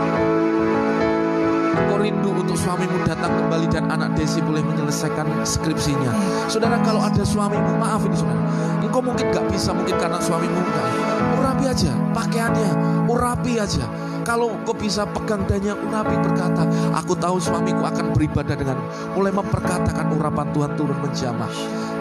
engkau rindu untuk suamimu datang kembali dan anak Desi boleh menyelesaikan skripsinya. Saudara, kalau ada suamimu, maaf ini saudara, engkau mungkin gak bisa, mungkin karena suamimu enggak. Urapi aja pakaiannya, urapi aja. Kalau kau bisa pegang danya, urapi, berkata, aku tahu suamiku akan beribadah dengan mulai memperkatakan urapan Tuhan turun menjamah.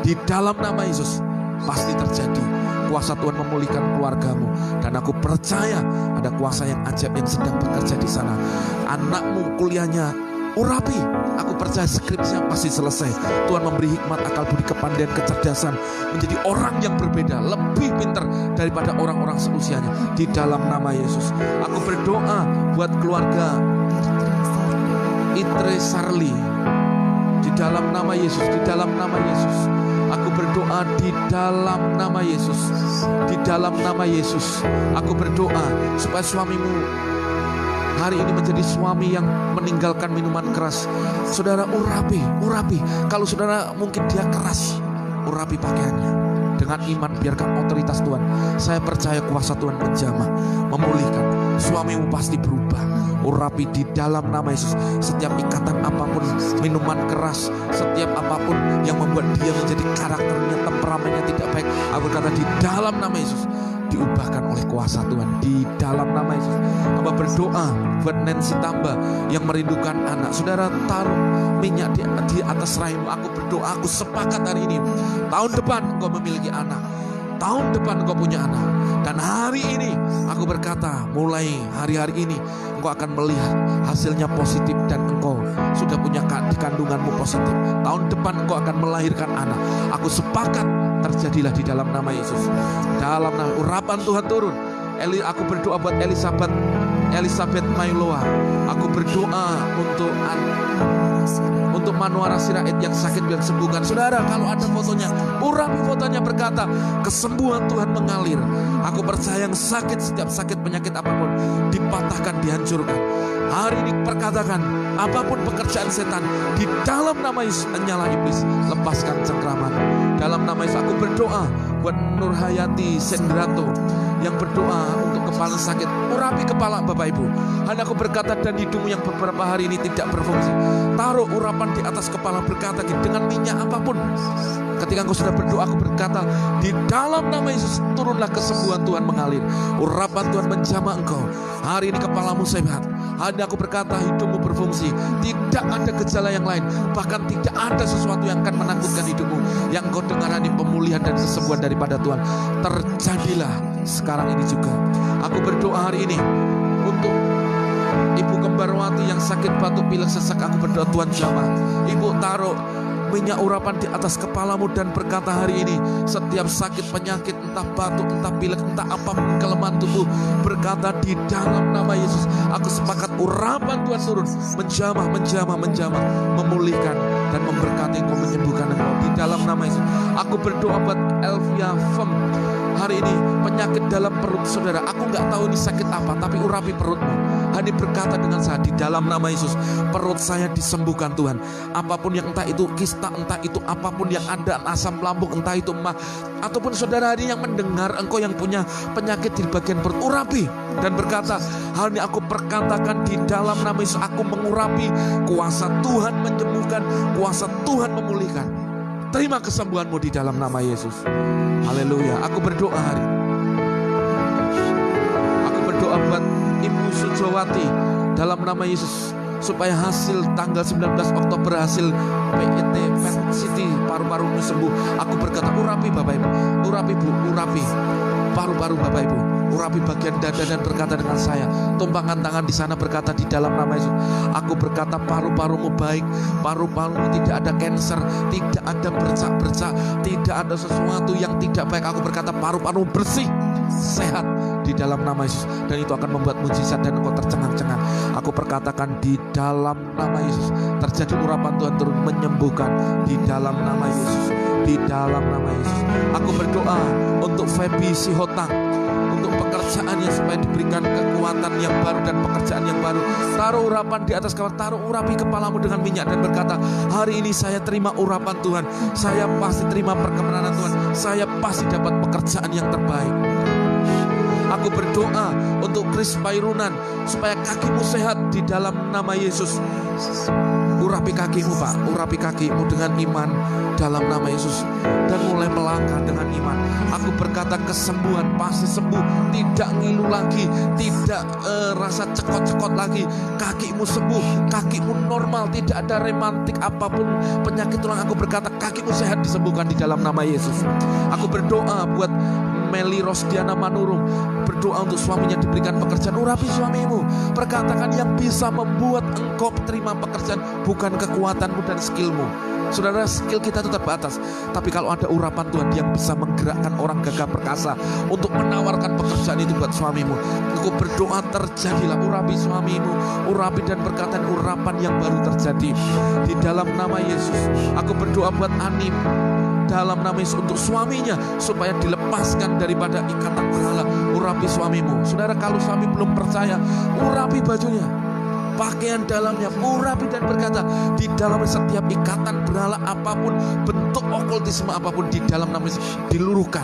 Di dalam nama Yesus pasti terjadi. Kuasa Tuhan memulihkan keluargamu. Dan aku percaya ada kuasa yang ajaib yang sedang bekerja di sana. Anakmu kuliahnya, urapi. Aku percaya skripsinya pasti selesai. Tuhan memberi hikmat, akal budi, kepandaian, kecerdasan, menjadi orang yang berbeda, lebih pintar daripada orang-orang seusianya. Di dalam nama Yesus, aku berdoa buat keluarga Itre Sarli. Di dalam nama Yesus, di dalam nama Yesus, aku berdoa di dalam nama Yesus, di dalam nama Yesus. Aku berdoa supaya suamimu hari ini menjadi suami yang meninggalkan minuman keras. Saudara, urapi. Kalau saudara mungkin dia keras, urapi pakaiannya. Dengan iman, biarkan otoritas Tuhan. Saya percaya kuasa Tuhan menjamah, memulihkan. Suamimu pasti berubah. Urapi di dalam nama Yesus. Setiap ikatan apapun, minuman keras, setiap apapun yang membuat dia menjadi karakternya, temperamennya tidak baik, aku kata di dalam nama Yesus, diubahkan oleh kuasa Tuhan. Di dalam nama Yesus, hamba berdoa buat Nancy Tamba yang merindukan anak. Saudara, taruh minyak di atas rahimmu. Aku berdoa, aku sepakat hari ini, tahun depan engkau memiliki anak, tahun depan engkau punya anak. Dan hari ini aku berkata, mulai hari-hari ini engkau akan melihat hasilnya positif dan engkau sudah punya di kandunganmu positif. Tahun depan engkau akan melahirkan anak. Aku sepakat terjadilah di dalam nama Yesus. Dalam nama urapan Tuhan turun. Aku berdoa buat Elizabeth Mailoa. Aku berdoa untuk Manuara Sirait yang sakit biar sembuhkan. Saudara, kalau ada fotonya, urapi fotonya, berkata, kesembuhan Tuhan mengalir. Aku percaya yang sakit, setiap sakit penyakit apapun dipatahkan, dihancurkan. Hari ini perkatakan, apapun pekerjaan setan, di dalam nama Yesus nyala iblis, lepaskan cengkraman. Dalam nama Yesus aku berdoa buat Nurhayati Sendrato yang berdoa untuk kepala sakit. Urapi kepala Bapak Ibu. Hanya aku berkata, dan hidungmu yang beberapa hari ini tidak berfungsi, taruh urapan di atas kepala, berkata dengan minyak apapun. Ketika engkau sudah berdoa, aku berkata, di dalam nama Yesus turunlah kesembuhan Tuhan mengalir. Urapan Tuhan menjamah engkau. Hari ini kepalamu sehat. Hanya aku berkata, hidupmu berfungsi. Tidak ada gejala yang lain. Bahkan tidak ada sesuatu yang akan menakutkan hidupmu. Yang engkau dengar ini pemulihan dan kesembuhan daripada Tuhan. Terjadilah sekarang ini juga. Aku berdoa hari ini untuk Ibu Kembarwati yang sakit batuk pilek sesak. Aku berdoa Tuhan jamah. Ibu taruh minyak urapan di atas kepalamu dan berkata hari ini, setiap sakit penyakit, entah batuk, entah pilek, entah apapun kelemahan tubuh, berkata di dalam nama Yesus, aku sepakat urapan Tuhan turun, menjamah, memulihkan dan memberkati engkau, menyembuhkan engkau di dalam nama Yesus. Aku berdoa buat Elvia Fem. Hari ini penyakit dalam perut saudara, aku gak tahu ini sakit apa, tapi urapi perutmu. Hani berkata dengan saya, di dalam nama Yesus perut saya disembuhkan Tuhan. Apapun yang entah itu kista, entah itu apapun yang ada, asam lambung, entah itu mah, ataupun saudara hari yang mendengar engkau yang punya penyakit di bagian perut, urapi dan berkata, hal ini aku perkatakan di dalam nama Yesus, aku mengurapi. Kuasa Tuhan menyembuhkan, kuasa Tuhan memulihkan. Terima kesembuhanmu di dalam nama Yesus. Haleluya. Aku berdoa hari ini. Aku berdoa buat Ibu Sujawati dalam nama Yesus, supaya hasil tanggal 19 Oktober hasil PET PET CT paru-parumu sembuh. Aku berkata, urapi Bapak Ibu, urapi Bu, urapi paru-paru Bapak Ibu, urapi bagian dada dan berkata dengan saya, tumpangkan tangan di sana, berkata di dalam nama Yesus, aku berkata paru-parumu baik, paru-parumu tidak ada kanker, tidak ada bercak-bercak, tidak ada sesuatu yang tidak baik. Aku berkata paru-parumu bersih, sehat di dalam nama Yesus, dan itu akan membuat mujizat dan engkau tercengang-cengang. Aku perkatakan di dalam nama Yesus terjadi urapan Tuhan turun menyembuhkan di dalam nama Yesus, di dalam nama Yesus. Aku berdoa untuk Feby Sihotang, untuk pekerjaannya supaya diberikan kekuatan yang baru dan pekerjaan yang baru. Taruh urapan di atas kepala, taruh urapi kepalamu dengan minyak dan berkata, hari ini saya terima urapan Tuhan, saya pasti terima perkenanan Tuhan, saya pasti dapat pekerjaan yang terbaik. Aku berdoa untuk Chris Pairunan supaya kakimu sehat di dalam nama Yesus. Urapi kakimu Pak, urapi kakimu dengan iman dalam nama Yesus, dan mulai melangkah dengan iman. Aku berkata kesembuhan, pasti sembuh, tidak ngilu lagi, tidak rasa cekot-cekot lagi. Kakimu sembuh, kakimu normal, tidak ada rematik apapun penyakit tulang. Aku berkata kakimu sehat, disembuhkan di dalam nama Yesus. Aku berdoa buat Meli Rosdiana Manurung, berdoa untuk suaminya diberikan pekerjaan. Urapi suamimu, perkatakan yang bisa membuat engkau terima pekerjaan bukan kekuatanmu dan skillmu. Saudara, skill kita itu terbatas, tapi kalau ada urapan Tuhan yang bisa menggerakkan orang gagah perkasa untuk menawarkan pekerjaan itu buat suamimu, aku berdoa terjadilah. Urapi suamimu, urapi dan perkataan urapan yang baru terjadi di dalam nama Yesus. Aku berdoa buat Anim dalam nama Yesus untuk suaminya supaya dilepaskan daripada ikatan berhala. Urapi suamimu. Saudara, kalau suami belum percaya, urapi bajunya, pakaian dalamnya, urapi dan berkata, di dalam setiap ikatan berhala apapun, bentuk okultisme apapun, di dalam nama Yesus diluruhkan.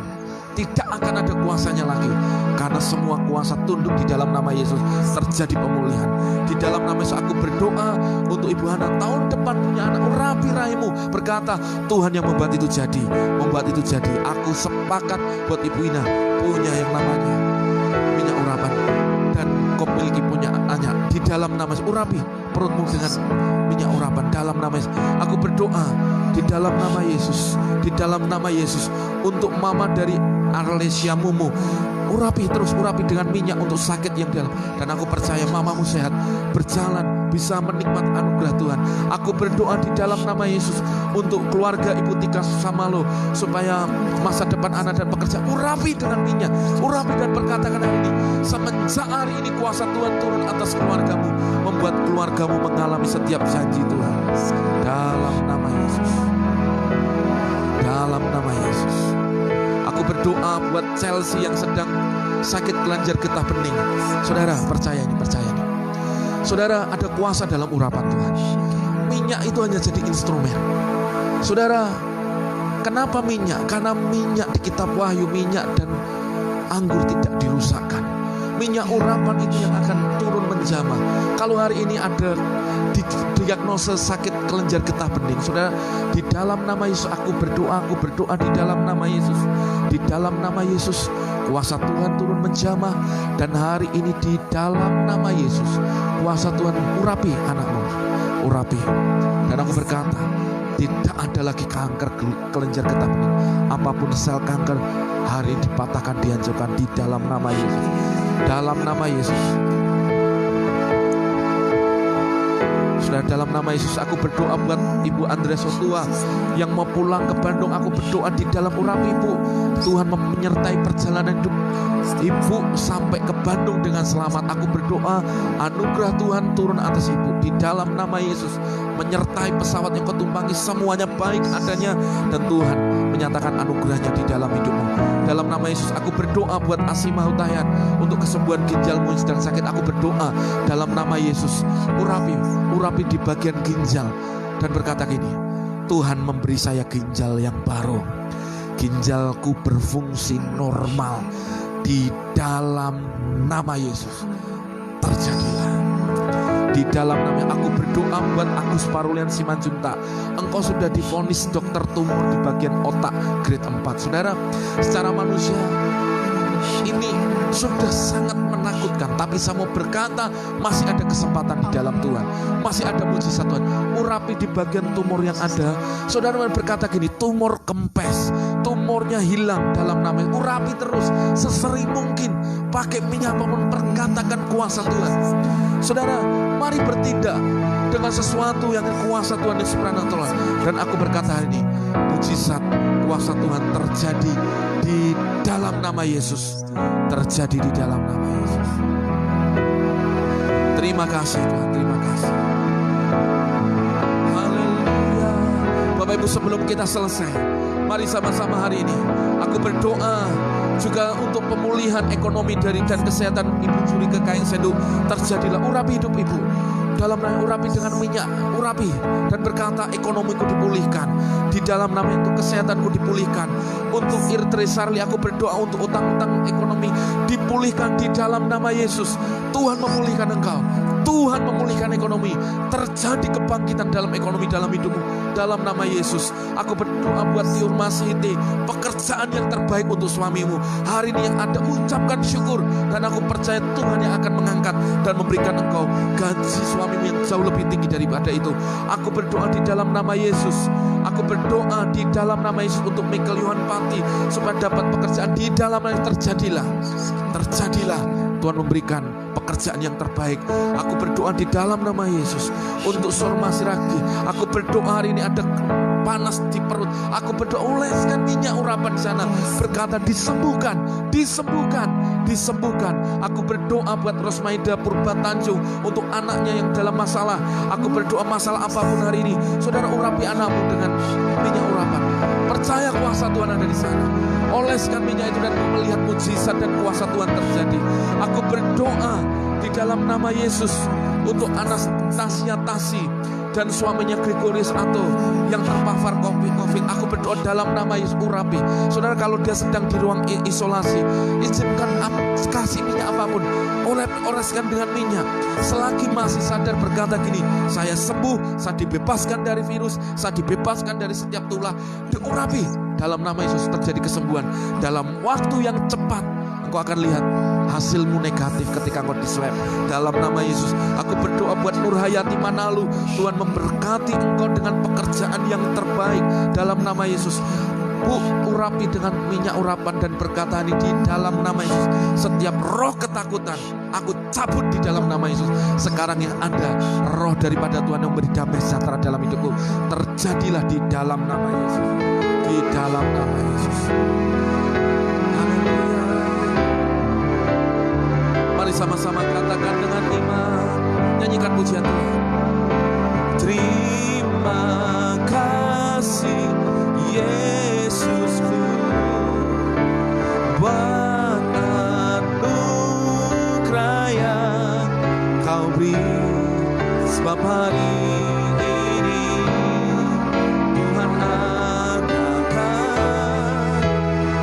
Tidak akan ada kuasanya lagi, karena semua kuasa tunduk di dalam nama Yesus. Terjadi pemulihan di dalam nama Yesus. Aku berdoa untuk Ibu Hana, tahun depan punya anak, urapi rahimmu, berkata Tuhan yang membuat itu jadi, membuat itu jadi. Aku sepakat buat Ibu Ina punya yang namanya minyak urapan, dan kau miliki punya anak di dalam nama Yesus. Urapi perutmu dengan minyak urapan dalam nama Yesus. Aku berdoa di dalam nama Yesus, di dalam nama Yesus untuk mama dari Arlesia Mumu. Urapi terus, urapi dengan minyak untuk sakit yang dalam, dan aku percaya mamamu sehat, berjalan, bisa menikmati anugerah Tuhan. Aku berdoa di dalam nama Yesus untuk keluarga Ibu Tika Samalo supaya masa depan anak dan pekerjaan. Urapi dengan minyak, urapi dan perkatakan hari ini, semenjak hari ini kuasa Tuhan turun atas keluargamu, membuat keluargamu mengalami setiap janji Tuhan. Dalam nama Yesus, dalam nama Yesus. Aku berdoa buat Chelsea yang sedang sakit kelenjar getah bening. Saudara, percaya ini, percaya ini. Saudara, ada kuasa dalam urapan Tuhan. Minyak itu hanya jadi instrumen. Saudara, kenapa minyak? Karena minyak di kitab Wahyu, minyak dan anggur tidak dirusakkan. Minyak urapan itu yang akan turun menjamah. Kalau hari ini ada diagnosa sakit kelenjar getah bening, saudara, di dalam nama Yesus aku berdoa di dalam nama Yesus, di dalam nama Yesus kuasa Tuhan turun menjamah, dan hari ini di dalam nama Yesus kuasa Tuhan urapi anakmu, urapi. Dan aku berkata, tidak ada lagi kanker kelenjar getah bening. Apapun sel kanker hari ini dipatahkan, dihancurkan di dalam nama Yesus, dalam nama Yesus. Sudah, dalam nama Yesus aku berdoa buat Ibu Andres Sotua yang mau pulang ke Bandung. Aku berdoa di dalam urapi Ibu, Tuhan menyertai perjalanan hidup Ibu sampai ke Bandung dengan selamat. Aku berdoa anugerah Tuhan turun atas Ibu di dalam nama Yesus, menyertai pesawat yang kau tumpangi, semuanya baik adanya, dan Tuhan menyatakan anugerahnya di dalam hidupmu. Dalam nama Yesus aku berdoa buat Asima Hutayan untuk kesembuhan ginjalmu yang sedang sakit. Aku berdoa dalam nama Yesus, urapi di bagian ginjal, dan berkata gini, Tuhan memberi saya ginjal yang baru. Ginjalku berfungsi normal di dalam nama Yesus. Terjadilah. Di dalam nama aku berdoa buat Agus Parulian Simanjuntak. Engkau sudah divonis dokter tumor di bagian otak grade 4. Saudara, secara manusia ini sudah sangat menakutkan, tapi saya mau berkata masih ada kesempatan di dalam Tuhan, masih ada mujizat Tuhan. Urapi di bagian tumor yang ada. Saudara berkata gini, tumor kempes, tumornya hilang dalam nama. Urapi terus sesering mungkin, pakai minyak apapun, perkatakan kuasa Tuhan. Saudara, mari bertindak dengan sesuatu yang kuasa Tuhan yang supranatural. Dan aku berkata hari ini, mujizat kuasa Tuhan terjadi di dalam nama Yesus. Terjadi di dalam nama Yesus. Terima kasih Tuhan, terima kasih. Haleluya. Bapak Ibu, sebelum kita selesai, mari sama-sama hari ini aku berdoa juga untuk pemulihan ekonomi dan kesehatan Ibu Juri Kekayang Sendu. Terjadilah. Urapi hidup Ibu dalam nama, urapi dengan minyak, urapi dan berkata ekonomiku dipulihkan di dalam nama, untuk kesehatanku dipulihkan. Untuk Irtre Sarli aku berdoa untuk utang-utang ekonomi dipulihkan di dalam nama Yesus. Tuhan memulihkan engkau, Tuhan memulihkan ekonomi. Terjadi kebangkitan dalam ekonomi dalam hidupmu dalam nama Yesus. Aku berdoa buat Tiur Masihiti, pekerjaan yang terbaik untuk suamimu hari ini yang ada, ucapkan syukur. Dan aku percaya Tuhan yang akan mengangkat dan memberikan engkau gaji suamimu yang jauh lebih tinggi daripada itu. Aku berdoa di dalam nama Yesus. Aku berdoa di dalam nama Yesus untuk Michael Yohan Pati supaya dapat pekerjaan di dalam nama. Terjadilah. Tuhan memberikan pekerjaan yang terbaik. Aku berdoa di dalam nama Yesus untuk Sorma Siragi. Aku berdoa hari ini ada panas di perut. Aku berdoa oleskan minyak urapan di sana. Berkata disembuhkan. Aku berdoa buat Rosmaida Purba Tanjung untuk anaknya yang dalam masalah. Aku berdoa masalah apapun hari ini, saudara, urapi anakmu dengan minyak urapan. Percaya kuasa Tuhan ada di sana. Oleskan minyak itu dan melihat mujizat dan kuasa Tuhan terjadi. Aku berdoa di dalam nama Yesus untuk Anastasia Tasi dan suaminya Gregorius Ato yang terpapar COVID. Aku berdoa dalam nama Yesus, urapi. Saudara, kalau dia sedang di ruang isolasi, izinkan kasih minyak apapun, oleskan dengan minyak. Selagi masih sadar berkata gini, saya sembuh, saya dibebaskan dari virus, saya dibebaskan dari setiap tulah. Diurapi dalam nama Yesus, terjadi kesembuhan dalam waktu yang cepat. Engkau akan lihat hasilmu negatif ketika engkau diswab. Dalam nama Yesus, aku berdoa buat Nur Hayati Manalu. Tuhan memberkati engkau dengan pekerjaan yang terbaik dalam nama Yesus. Bu, urapi dengan minyak urapan dan berkata ini di dalam nama Yesus. Setiap roh ketakutan aku cabut di dalam nama Yesus. Sekarang yang ada roh daripada Tuhan yang beri damai sejahtera dalam hidupku. Terjadilah di dalam nama Yesus. Di dalam nama Yesus. Mari sama-sama katakan dengan iman, nyanyikan pujian Tuhan. Terima kasih Yesusku buat anugerah yang kau beri, sebab hari ini Tuhan adakan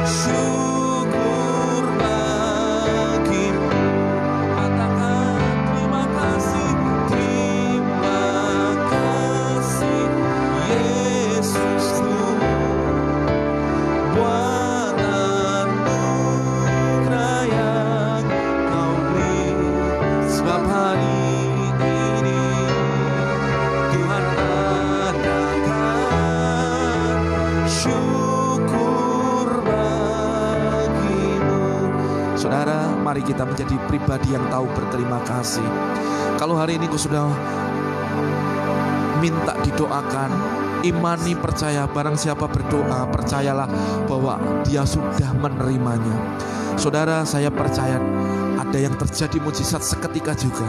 syukur bagimu. Katakan terima kasih Yesusku buat anugerah yang kau beri, sebab hari ini Tuhan adakan syukur bagimu. Saudara, mari kita menjadi pribadi yang tahu berterima kasih. Kalau hari ini kau sudah minta didoakan, imani, percaya. Barang siapa berdoa, percayalah bahwa dia sudah menerimanya. Saudara, saya percaya Ada yang terjadi mujizat seketika juga.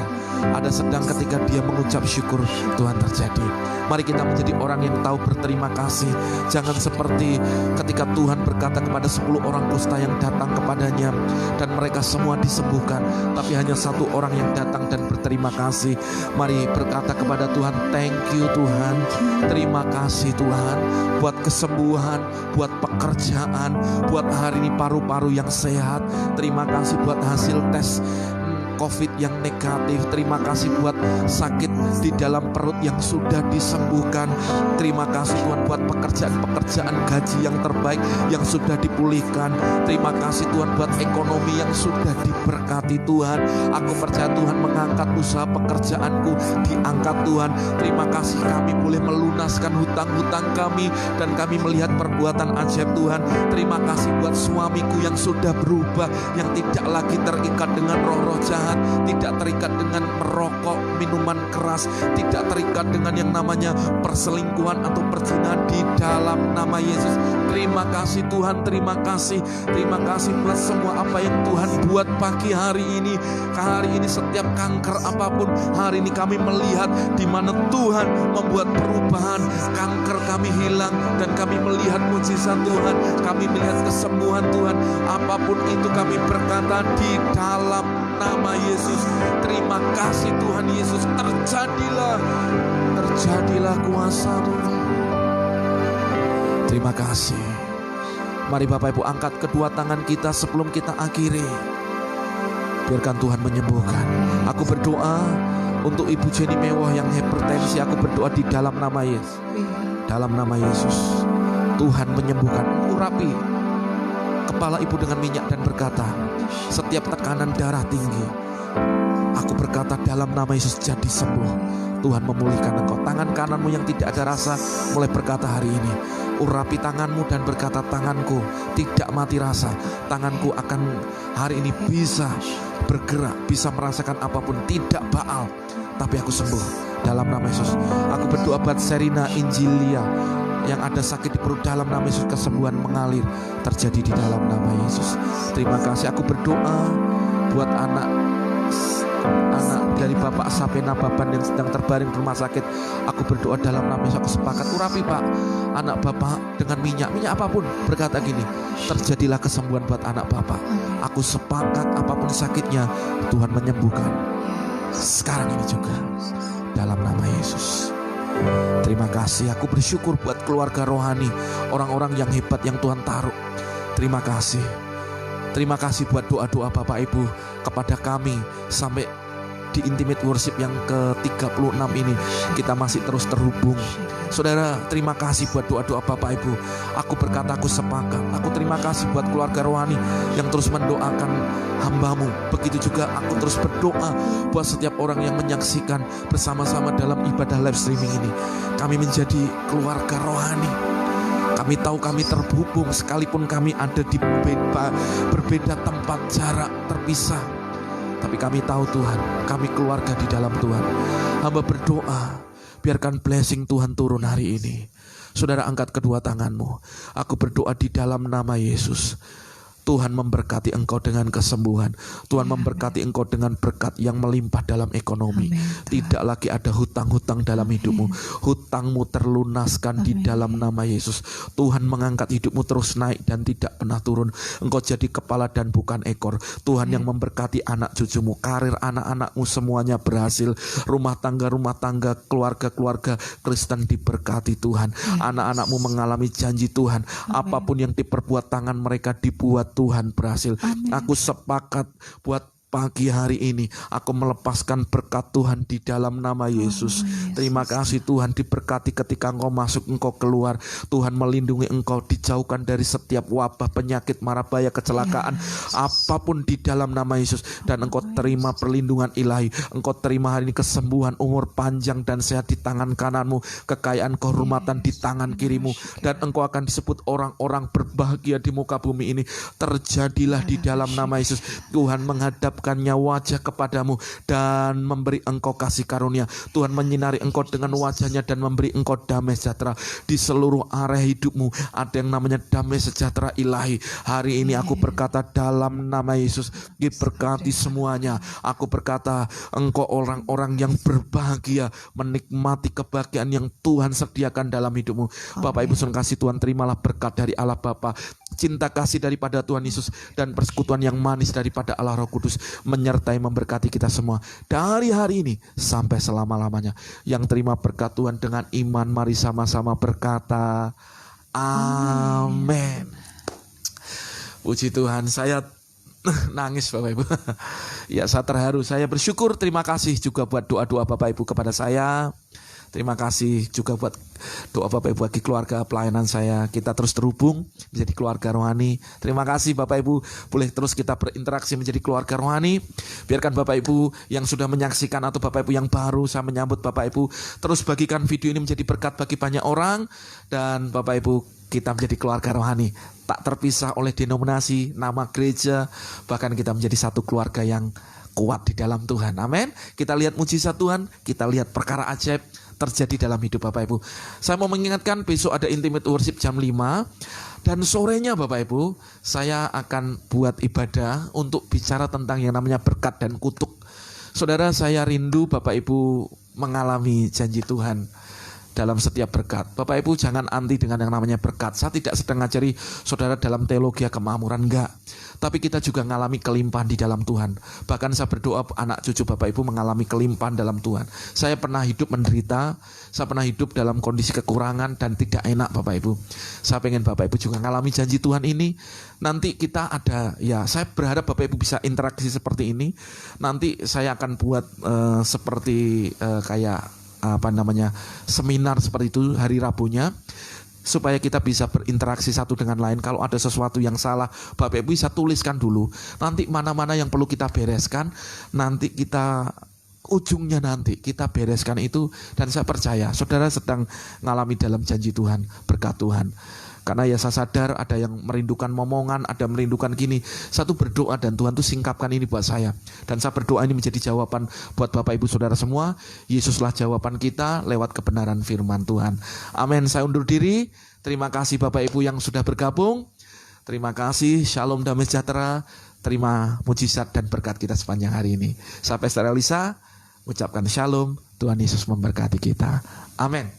Ada sedang ketika dia mengucap syukur, Tuhan terjadi. Mari kita menjadi orang yang tahu berterima kasih. Jangan seperti ketika Tuhan berkata kepada 10 orang kusta yang datang kepadanya dan mereka semua disembuhkan, tapi hanya 1 orang yang datang dan berterima kasih. Mari berkata kepada Tuhan, thank you Tuhan, terima kasih Tuhan buat kesembuhan, buat pekerjaan, buat hari ini paru-paru yang sehat. Terima kasih buat hasil tes COVID yang negatif. Terima kasih buat sakit di dalam perut yang sudah disembuhkan. Terima kasih Tuhan buat pekerjaan-pekerjaan gaji yang terbaik yang sudah dipulihkan. Terima kasih Tuhan buat ekonomi yang sudah diberkati Tuhan. Aku percaya Tuhan mengangkat usaha pekerjaanku, diangkat Tuhan. Terima kasih kami boleh melunaskan hutang-hutang kami dan kami melihat perbuatan ajaib Tuhan. Terima kasih buat suamiku yang sudah berubah, yang tidak lagi terikat dengan roh-roh jahat, tidak terikat dengan merokok, minuman keras, tidak terikat dengan yang namanya perselingkuhan atau perzinahan di dalam nama Yesus. Terima kasih Tuhan, terima kasih. Terima kasih buat semua apa yang Tuhan buat pagi hari ini. Hari ini setiap kanker apapun, hari ini kami melihat di mana Tuhan membuat perubahan. Kanker kami hilang dan kami melihat mujizat Tuhan. Kami melihat kesembuhan Tuhan. Apapun itu kami berkata di dalam nama Yesus. Terima kasih Tuhan Yesus. Terjadilah kuasa-Mu. Terima kasih. Mari Bapak Ibu angkat kedua tangan kita sebelum kita akhiri. Biarkan Tuhan menyembuhkan. Aku berdoa untuk Ibu Jenny Mewah yang hipertensi. Aku berdoa di dalam nama Yesus. Dalam nama Yesus, Tuhan menyembuhkan. Urapi kepala ibu dengan minyak dan berkata, setiap tekanan darah tinggi, aku berkata dalam nama Yesus jadi sembuh. Tuhan memulihkan engkau. Tangan kananmu yang tidak ada rasa mulai berkata hari ini, urapi tanganmu dan berkata, tanganku tidak mati rasa. Tanganku akan hari ini bisa bergerak, bisa merasakan apapun, tidak baal, tapi aku sembuh dalam nama Yesus. Aku berdoa buat Serina Injilia yang ada sakit di perut, dalam nama Yesus kesembuhan mengalir terjadi di dalam nama Yesus. Terima kasih. Aku berdoa buat anak dari Bapak Sapena Baban yang sedang terbaring di rumah sakit. Aku berdoa dalam nama Yesus. Aku sepakat, urapi Pak anak Bapak dengan minyak apapun. Berkata gini, terjadilah kesembuhan buat anak Bapak. Aku sepakat apapun sakitnya, Tuhan menyembuhkan sekarang ini juga dalam nama Yesus. Terima kasih. Aku bersyukur buat keluarga rohani, orang-orang yang hebat yang Tuhan taruh. Terima kasih. Terima kasih buat doa-doa Bapak Ibu kepada kami sampai di Intimate Worship yang ke-36 ini. Kita masih terus terhubung. Saudara, terima kasih buat doa-doa Bapak Ibu. Aku berkata, aku sepakat. Aku terima kasih buat keluarga rohani yang terus mendoakan hamba-Mu. Begitu juga aku terus berdoa buat setiap orang yang menyaksikan bersama-sama dalam ibadah live streaming ini. Kami menjadi keluarga rohani. Kami tahu kami terhubung sekalipun kami ada di berbeda tempat, jarak, terpisah. Tapi kami tahu Tuhan, kami keluarga di dalam Tuhan. Hamba berdoa, biarkan blessing Tuhan turun hari ini. Saudara, angkat kedua tanganmu. Aku berdoa di dalam nama Yesus. Tuhan memberkati engkau dengan kesembuhan. Tuhan memberkati engkau dengan berkat yang melimpah dalam ekonomi. Tidak lagi ada hutang-hutang dalam hidupmu. Hutangmu terlunaskan di dalam nama Yesus. Tuhan mengangkat hidupmu terus naik dan tidak pernah turun. Engkau jadi kepala dan bukan ekor. Tuhan yang memberkati anak cucumu, karir anak-anakmu semuanya berhasil. Rumah tangga, keluarga-keluarga Kristen diberkati Tuhan. Anak-anakmu mengalami janji Tuhan. Apapun yang diperbuat tangan mereka dibuat Tuhan berhasil. Aku sepakat buat pagi hari ini aku melepaskan berkat Tuhan di dalam nama Yesus. Terima kasih Tuhan, diberkati ketika engkau masuk, engkau keluar. Tuhan melindungi engkau, dijauhkan dari setiap wabah, penyakit, marabaya, kecelakaan, apapun di dalam nama Yesus. Dan engkau terima perlindungan ilahi. Engkau terima hari ini kesembuhan, umur panjang dan sehat di tangan kananmu, kekayaan, kehormatan di tangan kirimu. Dan engkau akan disebut orang-orang berbahagia di muka bumi ini. Terjadilah di dalam nama Yesus. Tuhan menghadap menghadapkannya wajah kepadamu dan memberi engkau kasih karunia. Tuhan menyinari engkau dengan wajahnya dan memberi engkau damai sejahtera di seluruh area hidupmu. Ada yang namanya damai sejahtera ilahi. Hari ini aku berkata dalam nama Yesus, diberkati semuanya. Aku berkata engkau orang-orang yang berbahagia, menikmati kebahagiaan yang Tuhan sediakan dalam hidupmu. Bapak Ibu saudara kasih Tuhan, terimalah berkat dari Allah Bapa, cinta kasih daripada Tuhan Yesus, dan persekutuan yang manis daripada Allah Roh Kudus menyertai memberkati kita semua dari hari ini sampai selama-lamanya. Yang terima berkat Tuhan dengan iman, mari sama-sama berkata amin. Puji Tuhan, saya nangis Bapak Ibu. Ya, saya terharu, saya bersyukur. Terima kasih juga buat doa-doa Bapak Ibu kepada saya. Terima kasih juga buat doa Bapak Ibu bagi keluarga pelayanan saya. Kita terus terhubung menjadi keluarga rohani. Terima kasih Bapak Ibu, boleh terus kita berinteraksi menjadi keluarga rohani. Biarkan Bapak Ibu yang sudah menyaksikan atau Bapak Ibu yang baru, saya menyambut Bapak Ibu, terus bagikan video ini menjadi berkat bagi banyak orang. Dan Bapak Ibu, kita menjadi keluarga rohani, tak terpisah oleh denominasi, nama gereja, bahkan kita menjadi satu keluarga yang kuat di dalam Tuhan. Amin. Kita lihat mujizat Tuhan, kita lihat perkara ajaib terjadi dalam hidup Bapak Ibu. Saya mau mengingatkan besok ada intimate worship jam 5. Dan sorenya Bapak Ibu, saya akan buat ibadah untuk bicara tentang yang namanya berkat dan kutuk. Saudara, saya rindu Bapak Ibu mengalami janji Tuhan dalam setiap berkat. Bapak Ibu jangan anti dengan yang namanya berkat. Saya tidak sedang ngajari saudara dalam teologi kemakmuran, enggak. Tapi kita juga mengalami kelimpahan di dalam Tuhan. Bahkan saya berdoa anak cucu Bapak Ibu mengalami kelimpahan dalam Tuhan. Saya pernah hidup menderita, saya pernah hidup dalam kondisi kekurangan dan tidak enak Bapak Ibu. Saya pengen Bapak Ibu juga mengalami janji Tuhan ini. Nanti kita ada, ya saya berharap Bapak Ibu bisa interaksi seperti ini. Nanti saya akan buat seperti kayak seminar seperti itu hari Rabunya, supaya kita bisa berinteraksi satu dengan lain. Kalau ada sesuatu yang salah, Bapak Ibu bisa tuliskan dulu. Nanti mana-mana yang perlu kita bereskan, nanti kita ujungnya nanti kita bereskan itu. Dan saya percaya saudara sedang mengalami dalam janji Tuhan, berkat Tuhan. Karena ya saya sadar ada yang merindukan momongan, ada merindukan gini. Satu berdoa dan Tuhan tuh singkapkan ini buat saya. Dan saya berdoa ini menjadi jawaban buat Bapak Ibu Saudara semua. Yesuslah jawaban kita lewat kebenaran firman Tuhan. Amin. Saya undur diri. Terima kasih Bapak Ibu yang sudah bergabung. Terima kasih. Shalom damai sejahtera. Terima mujizat dan berkat kita sepanjang hari ini. Sampai Saudara Lisa ucapkan shalom. Tuhan Yesus memberkati kita. Amin.